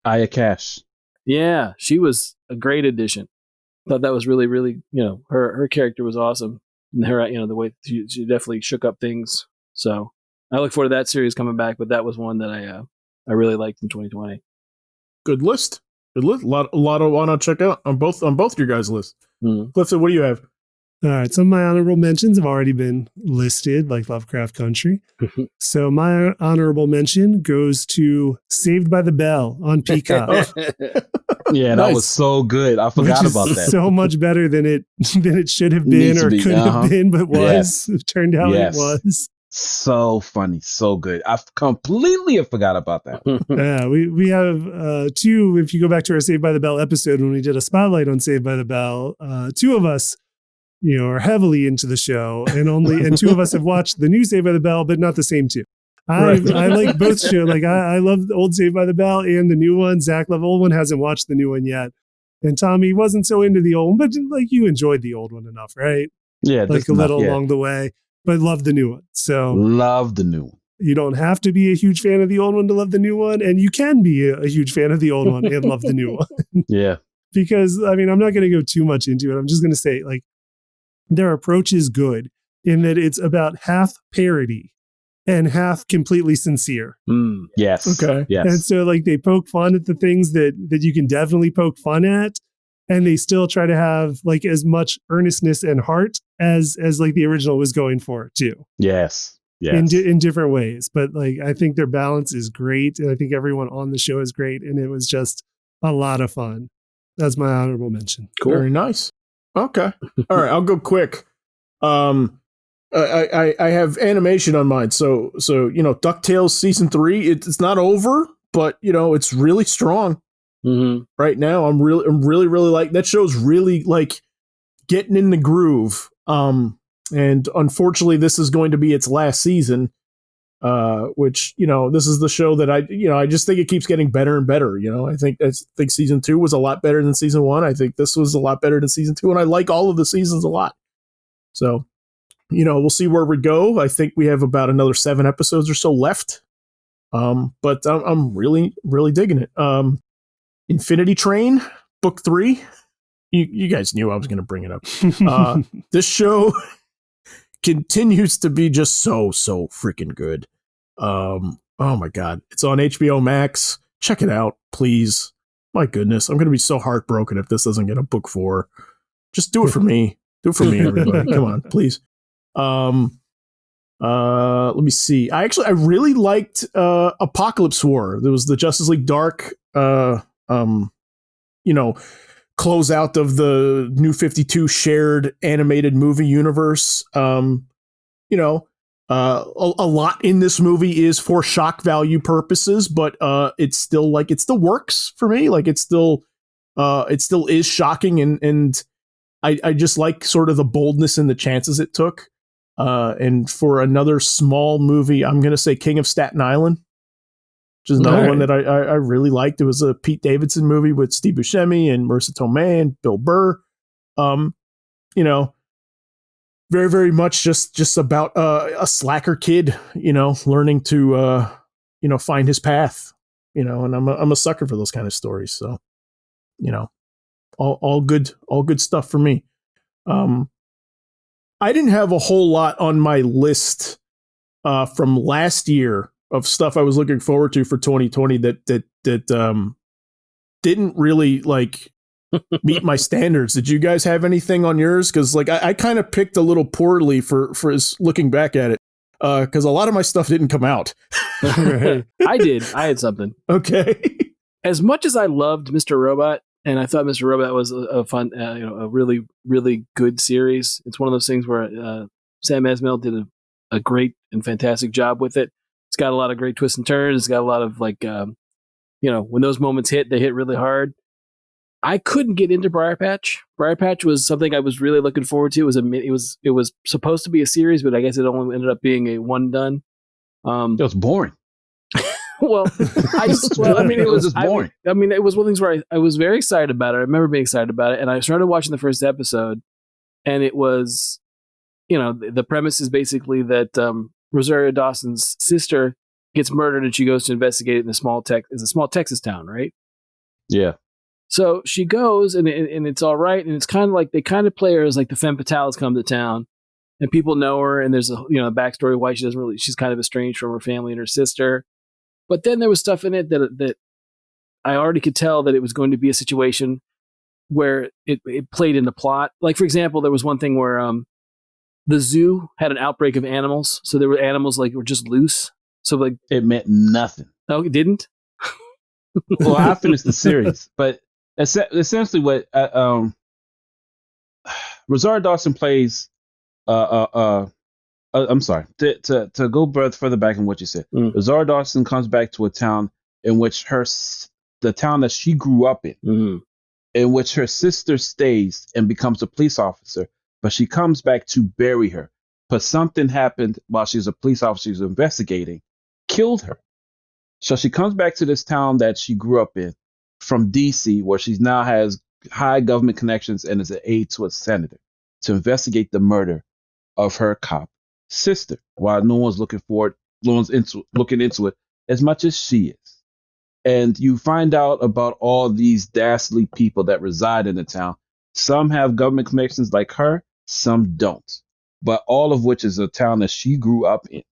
Aya Cash. Yeah, she was a great addition. Thought that was really, really, her character was awesome. And her, the way she definitely shook up things. So I look forward to that series coming back, but that was one that I really liked in 2020. Good list. A lot I want to check out on both your guys' lists. Clifton, what do you have? All right, some of my honorable mentions have already been listed, like Lovecraft Country. So my honorable mention goes to Saved by the Bell on Peacock. Yeah, that was so good. I forgot about that. So much better than it should have been or could have been, but was. Yes. It turned out it was. So funny, so good. I completely forgot about that. Yeah, we have two. If you go back to our Saved by the Bell episode when we did a spotlight on Saved by the Bell, two of us, are heavily into the show, and two of us have watched the new Saved by the Bell, but not the same two. I like both shows. Like I love the old Saved by the Bell and the new one. Zach loved the old one, hasn't watched the new one yet. And Tommy wasn't so into the old one, but like you enjoyed the old one enough, right? Yeah, like a little along the way, but loved the new one. So love the new one. You don't have to be a huge fan of the old one to love the new one, and you can be a huge fan of the old one and love the new one. Yeah, because I'm not going to go too much into it. I'm just going to say like their approach is good in that it's about half parody and half completely sincere. Yes. Okay. Yes. And so like they poke fun at the things that you can definitely poke fun at. And they still try to have like as much earnestness and heart as like the original was going for too. Yes. Yes. In different ways. But like, I think their balance is great. And I think everyone on the show is great. And it was just a lot of fun. That's my honorable mention. Cool. Very nice. Okay. All right. I'll go quick. I have animation on mine. So, DuckTales season 3, it's not over, but it's really strong right now. I'm really like that show's really like getting in the groove. And unfortunately this is going to be its last season, which, this is the show that I just think it keeps getting better and better. I think season 2 was a lot better than season 1. I think this was a lot better than season 2. And I like all of the seasons a lot. So, we'll see where we go. I think we have about another 7 episodes or so left. But I'm really, really digging it. Infinity Train, book 3. You guys knew I was going to bring it up. This show continues to be just so freaking good. Oh my God. It's on HBO Max. Check it out, please. My goodness. I'm going to be so heartbroken if this doesn't get a book 4. Just do it for me. Do it for me, everybody. Come on, please. Let me see. I really liked Apocalypse War. There was the Justice League Dark close out of the New 52 shared animated movie universe. A lot in this movie is for shock value purposes, but it still works for me. Like it still is shocking, and I just like sort of the boldness and the chances it took. And for another small movie, I'm going to say King of Staten Island, which is another one that I really liked. It was a Pete Davidson movie with Steve Buscemi and Marissa Tomei and Bill Burr. Very, very much just about a slacker kid, learning to, find his path, and I'm a sucker for those kind of stories. So, all good stuff for me. I didn't have a whole lot on my list from last year of stuff I was looking forward to for 2020 that didn't really like meet my standards. Did you guys have anything on yours? Because like I kind of picked a little poorly for looking back at it. Because a lot of my stuff didn't come out. I did. I had something. Okay. As much as I loved Mr. Robot, and I thought Mr. Robot was a fun, a really, really good series. It's one of those things where Sam Esmail did a great and fantastic job with it. It's got a lot of great twists and turns. It's got a lot of like, when those moments hit, they hit really hard. I couldn't get into Briar Patch. Briar Patch was something I was really looking forward to. It was supposed to be a series, but I guess it only ended up being a one done. It was boring. Well, it was just boring. It was one of the things where I was very excited about it. I remember being excited about it, and I started watching the first episode, and it was, the premise is basically that Rosario Dawson's sister gets murdered, and she goes to investigate it in a small Texas town, right? Yeah. So she goes, and it's all right, and it's kind of like they kind of play her as like the femme fatales come to town, and people know her, and there's a backstory why she's kind of estranged from her family and her sister. But then there was stuff in it that I already could tell that it was going to be a situation where it played in the plot. Like, for example, there was one thing where the zoo had an outbreak of animals. So there were animals like were just loose. So like it meant nothing. Oh, it didn't? Well, I finished the series, but essentially what Rosario Dawson plays I'm sorry. To go further back in what you said. Rosario Dawson comes back to a town in which the town that she grew up in, in which her sister stays and becomes a police officer, but she comes back to bury her. But something happened while she was a police officer, she was investigating, killed her. So she comes back to this town that she grew up in from DC, where she now has high government connections and is an aide to a senator to investigate the murder of her cop sister, while no one's looking into it as much as she is. And you find out about all these dastardly people that reside in the town. Some have government connections like her, some don't. But all of which is a town that she grew up in.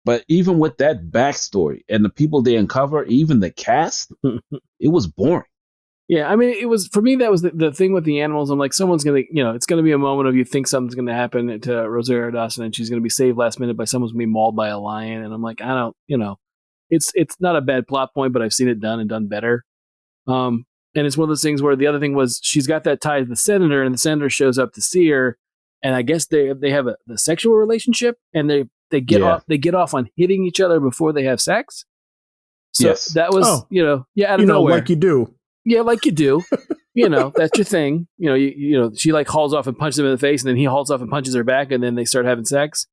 But even with that backstory and the people they uncover, even the cast, it was boring. Yeah, it was, for me, that was the thing with the animals. I'm like, someone's going to, it's going to be a moment of you think something's going to happen to Rosario Dawson and she's going to be saved last minute by someone's going to be mauled by a lion. And I'm like, I don't, it's not a bad plot point, but I've seen it done and done better. And it's one of those things where the other thing was she's got that tie to the senator, and the senator shows up to see her. And I guess they have the sexual relationship, and they get off on hitting each other before they have sex. So yes. That was, out of nowhere. Like you do. Yeah, like you do. That's your thing. She like hauls off and punches him in the face, and then he hauls off and punches her back, and then they start having sex.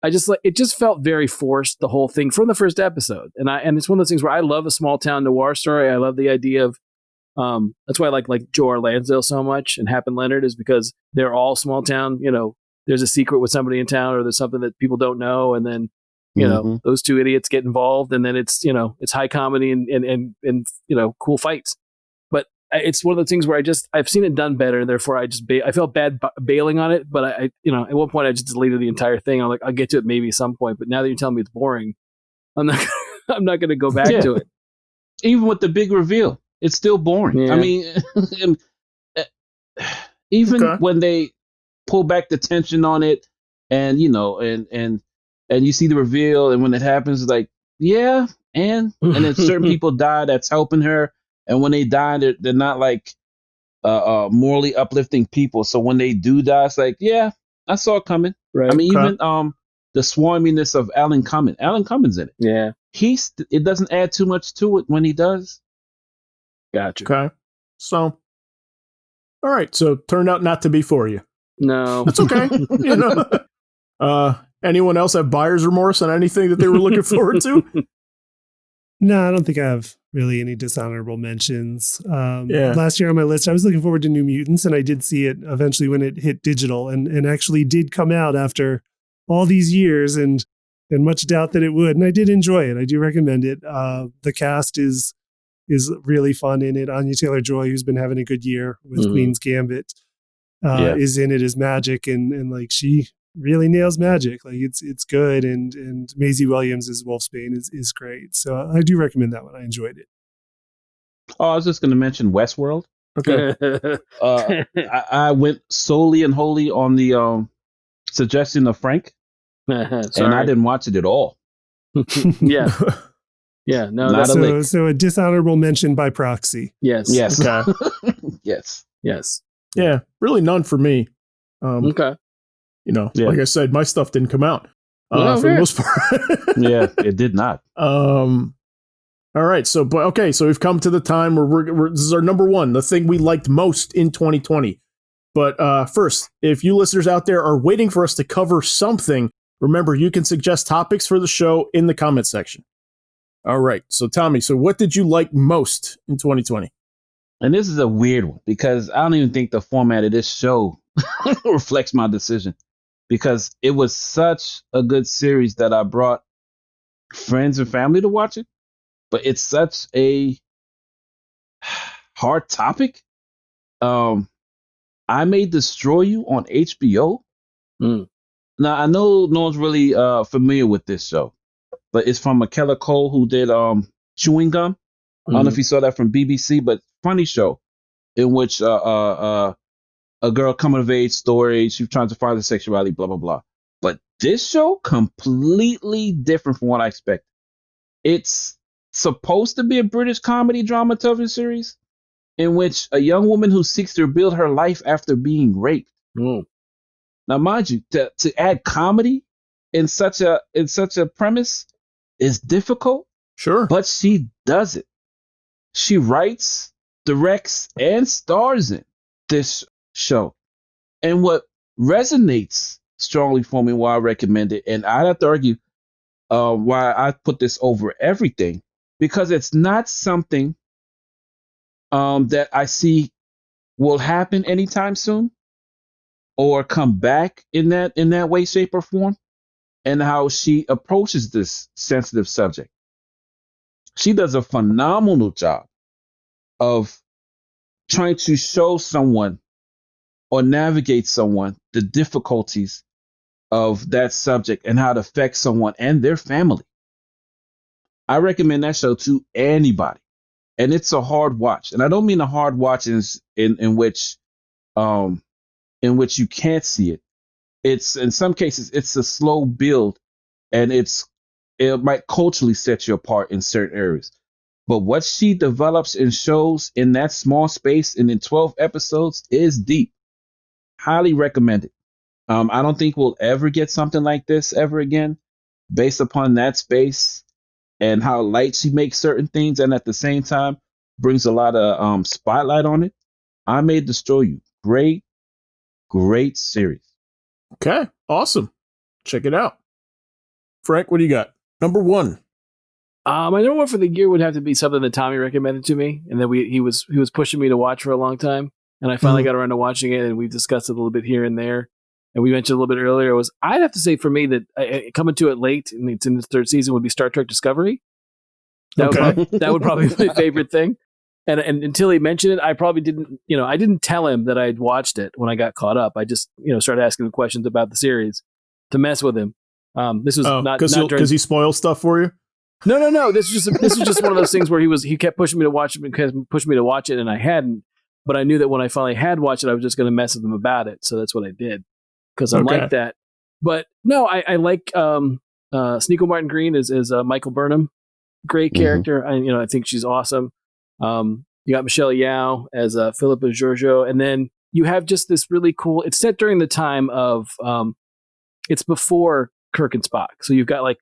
It just felt very forced, the whole thing from the first episode. And it's one of those things where I love a small town noir story. I love the idea of that's why I like Joe Lansdale so much and Hap and Leonard, is because they're all small town. There's a secret with somebody in town, or there's something that people don't know, and then those two idiots get involved, and then it's high comedy and cool fights. It's one of the things where I've seen it done better. Therefore, I felt bad bailing on it. But at one point I just deleted the entire thing. I'm like, I'll get to it maybe at some point. But now that you're telling me it's boring, I'm not going to go back to it. Even with the big reveal, it's still boring. Yeah. Even when they pull back the tension on it, and and you see the reveal, and when it happens, it's like, yeah, and then certain people die that's helping her. And when they die, they're not like morally uplifting people. So when they do die, it's like, yeah, I saw it coming. Right. Even the swarminess of Alan Cummins. Alan Cummins in it. Yeah. It doesn't add too much to it when he does. Gotcha. Okay. So, all right. So turned out not to be for you. No. That's okay. Anyone else have buyer's remorse on anything that they were looking forward to? No, I don't think I have really any dishonorable mentions. Last year on my list, I was looking forward to New Mutants, and I did see it eventually when it hit digital, and actually did come out after all these years and much doubt that it would. And I did enjoy it. I do recommend it. The cast is really fun in it. Anya Taylor-Joy, who's been having a good year with Queen's Gambit, is in it as Magic, and like she really nails Magic. Like it's good, and Maisie Williams as Wolfsbane is great. So I do recommend that one. I enjoyed it. Oh, I was just going to mention Westworld. Okay. I went solely and wholly on the suggestion of Frank, and I didn't watch it at all. Yeah. Yeah. No, Not that's a lick. So a dishonorable mention by proxy. yes. Yes. Okay. Yes. Yes. Yeah, really none for me. Okay. Yeah. Like I said, my stuff didn't come out Well, for the okay. most part. Yeah, it did not. All right, so we've come to the time where we're this is our number one, the thing we liked most in 2020. But first, if you listeners out there are waiting for us to cover something, remember you can suggest topics for the show in the comment section. All right, so Tommy, so what did you like most in 2020? And this is a weird one because I don't even think the format of this show reflects my decision, because it was such a good series that I brought friends and family to watch it, but it's such a hard topic. I May Destroy You on HBO. Mm. Now I know no one's really familiar with this show, but it's from Michaela Cole, who did Chewing Gum. I don't know if you saw that from BBC, but funny show in which a girl coming of age story, she's trying to find her sexuality, blah blah blah. But this show completely different from what I expected. It's supposed to be a British comedy drama television series in which a young woman who seeks to rebuild her life after being raped. Mm. Now, mind you, to add comedy in such a premise is difficult. Sure. But she does it. She writes, directs, and stars in this show. And what resonates strongly for me, why I recommend it, and I'd have to argue why I put this over everything, because it's not something that I see will happen anytime soon or come back in that way, shape, or form, and how she approaches this sensitive subject. She does a phenomenal job of trying to show someone or navigate someone the difficulties of that subject and how it affects someone and their family. I recommend that show to anybody. And it's a hard watch. And I don't mean a hard watch in which you can't see it. It's, in some cases, it's a slow build, and it might culturally set you apart in certain areas. But what she develops and shows in that small space and in 12 episodes is deep. Highly recommended. I don't think we'll ever get something like this ever again, based upon that space and how light she makes certain things, and at the same time brings a lot of spotlight on it. I May Destroy You. Great series. Okay, awesome. Check it out. Frank, what do you got? Number one. My number one for the year would have to be something that Tommy recommended to me, and that he was pushing me to watch for a long time, and I finally got around to watching it, and we've discussed it a little bit here and there, and we mentioned a little bit earlier. I'd have to say for me that coming to it late, and it's in the third season, would be Star Trek Discovery. That would probably be my favorite thing. And until he mentioned it, I probably didn't. I didn't tell him that I had watched it when I got caught up. I just started asking him questions about the series to mess with him. This was not because he spoils stuff for you. No. This was just one of those things where he kept pushing me to watch it because pushed me to watch it, and I hadn't. But I knew that when I finally had watched it, I was just going to mess with him about it. So that's what I did, because I'm like that. But no, I like Sneeko Martin Green as Michael Burnham. Great character. I think she's awesome. You got Michelle Yeoh as Philippa Giorgio, and then you have just this really cool. It's set during the time of it's before Kirk and Spock, so you've got like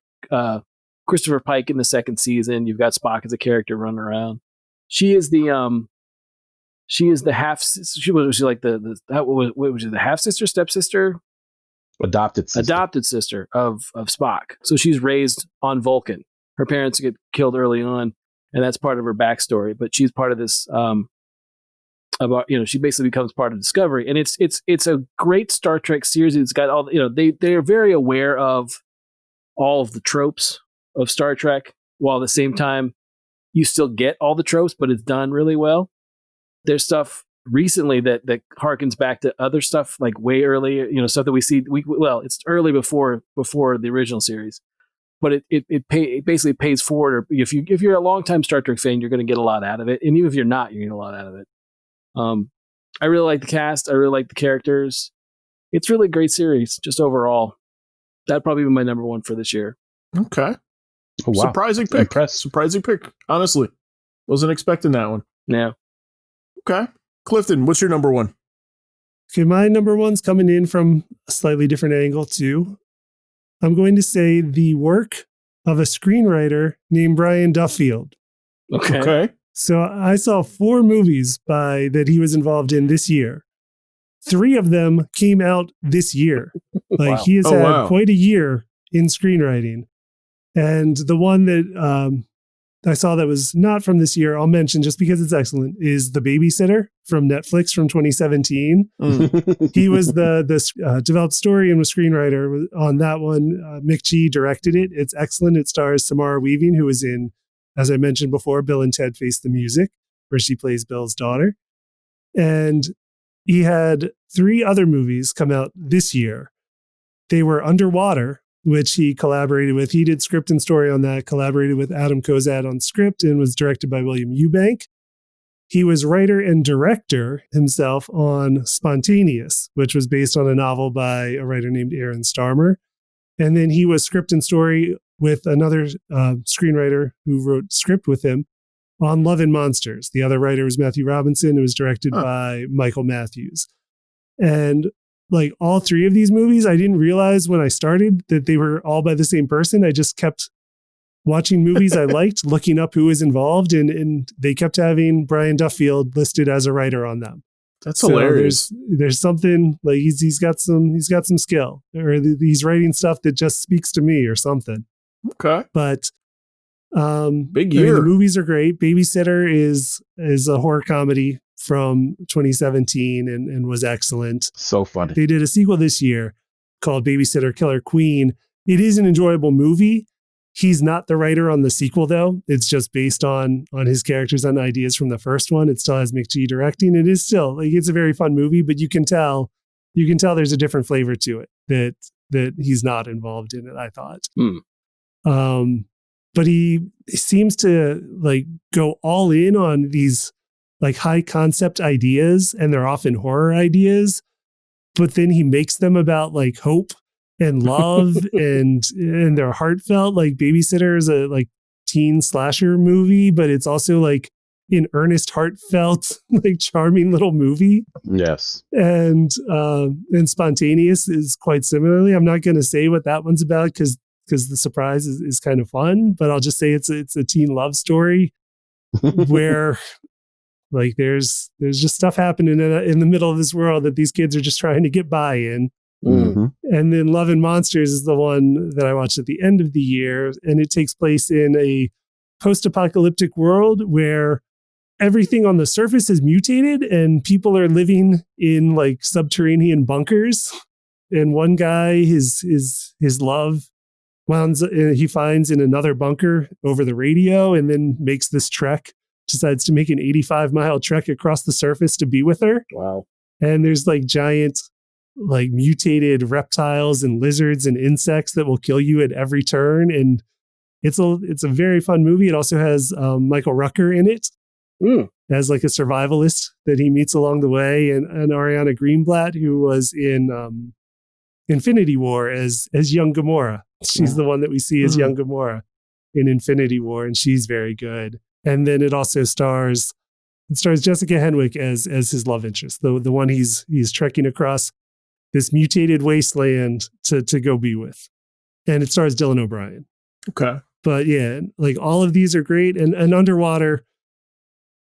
Christopher Pike in the second season. You've got Spock as a character running around. She is the half. She was like what was she, the half sister, stepsister, adopted sister of Spock. So she's raised on Vulcan. Her parents get killed early on, and that's part of her backstory. But she's part of this. She basically becomes part of Discovery, and it's a great Star Trek series. It's got all they are very aware of all of the tropes of Star Trek, while at the same time you still get all the tropes, but it's done really well. There's stuff recently that harkens back to other stuff like way earlier, stuff that we see. It's early before the original series. But it basically pays forward. Or if you're a longtime Star Trek fan, you're going to get a lot out of it, and even if you're not, you're going to get a lot out of it. I really like the cast. I really like the characters. It's really a great series, just overall. That'd probably be my number one for this year. Okay. Oh, wow. Surprising pick. Impressed. Surprising pick. Honestly, wasn't expecting that one. Yeah. Okay. Clifton, what's your number one? Okay, my number one's coming in from a slightly different angle too. I'm going to say the work of a screenwriter named Brian Duffield. Okay. So I saw 4 movies that he was involved in this year. 3 of them came out this year. Like Wow. he has had quite a year in screenwriting. And the one that I saw that was not from this year, I'll mention just because it's excellent, is The Babysitter from Netflix from 2017. He was the developed story and was screenwriter on that one. McGee directed it. It's excellent. It stars Samara Weaving, who was in, as I mentioned before, Bill and Ted Face the Music, where she plays Bill's daughter. And he had 3 other movies come out this year. They were Underwater, which he collaborated with. He did script and story on that, collaborated with Adam Kozad on script, and was directed by William Eubank. He was writer and director himself on Spontaneous, which was based on a novel by a writer named Aaron Starmer. And then he was script and story with another screenwriter who wrote script with him on Love and Monsters. The other writer was Matthew Robinson. It was directed by Michael Matthews. And like all 3 of these movies, I didn't realize when I started that they were all by the same person. I just kept watching movies I liked, looking up who was involved, and they kept having Brian Duffield listed as a writer on them. That's hilarious. There's something like he's got some skill, or he's writing stuff that just speaks to me or something. Okay. But big year. The movies are great. Babysitter is a horror comedy from 2017 and was excellent. So funny. They did a sequel this year called Babysitter Killer Queen. It is an enjoyable movie. He's not the writer on the sequel, though. It's just based on his characters and ideas from the first one. It still has McGee directing. It is still like it's a very fun movie, but you can tell there's a different flavor to it that he's not involved in it, I thought. But he seems to like go all in on these like high concept ideas, and they're often horror ideas, but then he makes them about like hope and love and they're heartfelt. Like Babysitter is a like teen slasher movie, but it's also like an earnest, heartfelt, like charming little movie. Yes. And Spontaneous is quite similarly. I'm not going to say what that one's about because the surprise is kind of fun, but I'll just say it's a teen love story where like there's just stuff happening in the middle of this world that these kids are just trying to get by in. Mm-hmm. And then Love and Monsters is the one that I watched at the end of the year, and it takes place in a post-apocalyptic world where everything on the surface is mutated and people are living in like subterranean bunkers. And one guy, his love he finds in another bunker over the radio, and then makes this trek, decides to make an 85-mile trek across the surface to be with her. Wow. And there's like giant, like mutated reptiles and lizards and insects that will kill you at every turn. And it's a very fun movie. It also has Michael Rooker in it as like a survivalist that he meets along the way, and Ariana Greenblatt, who was in Infinity War as young Gamora. She's the one that we see as young Gamora in Infinity War, and she's very good. And then it also stars Jessica Henwick as his love interest, the one he's trekking across this mutated wasteland to go be with. And it stars Dylan O'Brien. Okay. But yeah, like all of these are great. And Underwater,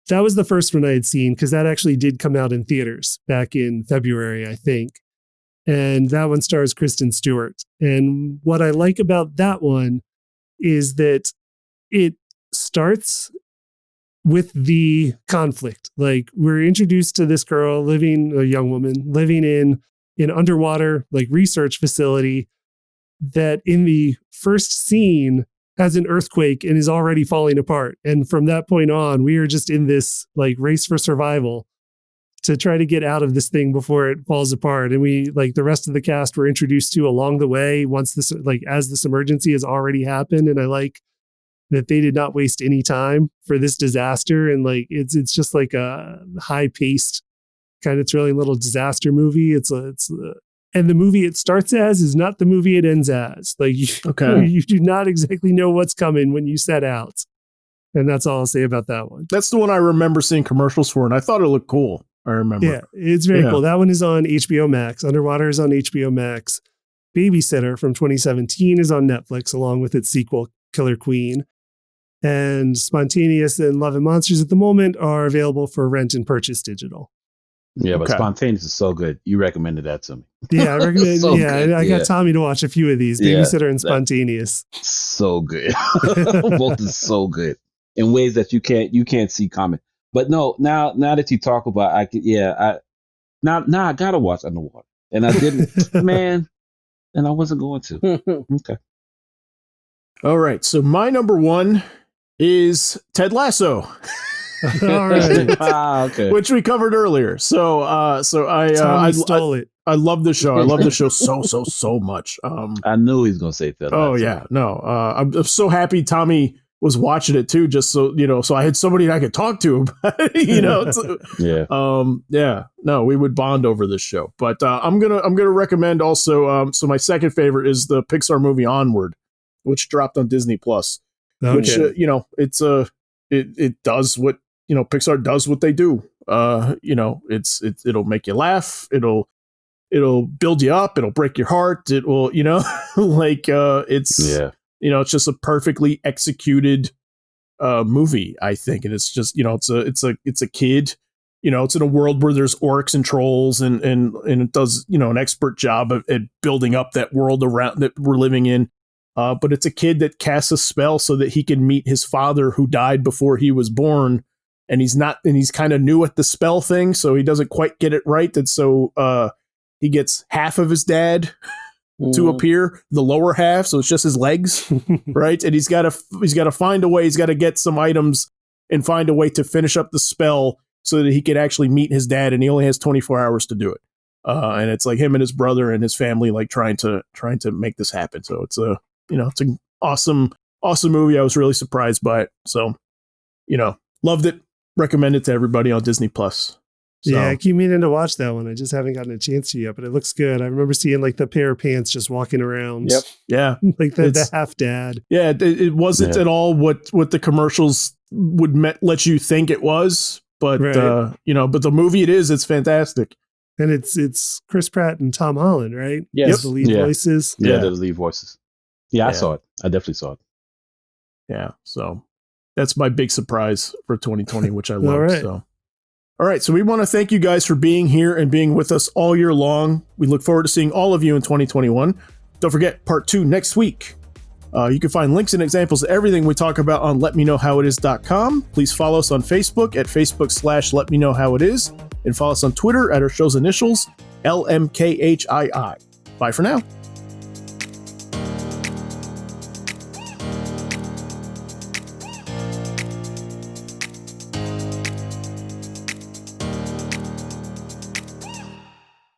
that was the first one I had seen because that actually did come out in theaters back in February, I think. And that one stars Kristen Stewart. And what I like about that one is that it starts with the conflict. Like we're introduced to this girl a young woman living in an underwater like research facility that in the first scene has an earthquake and is already falling apart. And from that point on, we are just in this like race for survival to try to get out of this thing before it falls apart. And we like the rest of the cast were introduced to along the way once this, like as this emergency has already happened. And I like that they did not waste any time for this disaster. And like, it's just like a high paced kind of thrilling little disaster movie. And the movie it starts as is not the movie it ends as. Like, you do not exactly know what's coming when you set out. And that's all I'll say about that one. That's the one I remember seeing commercials for, and I thought it looked cool. I remember. Yeah, it's very cool. That one is on HBO Max. Underwater is on HBO Max. Babysitter from 2017 is on Netflix, along with its sequel, Killer Queen. And Spontaneous and Love and Monsters at the moment are available for rent and purchase digital. Yeah, but Spontaneous is so good. You recommended that to me. Yeah, I recommend. So I got Tommy to watch a few of these. Babysitter and Spontaneous. So good. Both is so good in ways that you can't see coming. But no, now that you talk about, I gotta watch Underwater, and I didn't, man, and I wasn't going to. Okay. All right. So my number one is Ted Lasso. All right. Okay. Which we covered earlier. I stole it. I love the show. I love the show so much. I knew he was going to say that. Oh yeah, no. I'm so happy Tommy was watching it too, just so so I had somebody I could talk to about it, yeah. No, we would bond over this show. But I'm gonna recommend also. So my second favorite is the Pixar movie Onward, which dropped on Disney Plus. Okay. Which it does what Pixar does what they do. It'll make you laugh. It'll build you up. It'll break your heart. It will it's just a perfectly executed movie, I think. And it's just it's a kid. It's in a world where there's orcs and trolls, and it does an expert job at building up that world around that we're living in. But it's a kid that casts a spell so that he can meet his father who died before he was born, and he's kind of new at the spell thing, so he doesn't quite get it right. And so he gets half of his dad to appear, the lower half, so it's just his legs, right? And he's got to find a way. He's got to get some items and find a way to finish up the spell so that he can actually meet his dad. And he only has 24 hours to do it. And it's like him and his brother and his family trying to make this happen. So it's it's an awesome movie. I was really surprised by it. So, loved it. Recommend it to everybody on Disney Plus. So. Yeah, I keep meaning to watch that one. I just haven't gotten a chance to yet, but it looks good. I remember seeing the pair of pants just walking around. Yep. Yeah. The half dad. Yeah. It wasn't at all what the commercials would let you think it was, but, right. But the movie it's fantastic. And it's Chris Pratt and Tom Holland, right? Yes. The lead voices. Yeah, they're the lead voices. Yeah, I saw it. I definitely saw it. Yeah. So that's my big surprise for 2020, which I love. All right. All right. So we want to thank you guys for being here and being with us all year long. We look forward to seeing all of you in 2021. Don't forget part 2 next week. You can find links and examples of everything we talk about on letmeknowhowitis.com. Please follow us on Facebook at Facebook.com/letmeknowhowitis, and follow us on Twitter at our show's initials, LMKHII. Bye for now.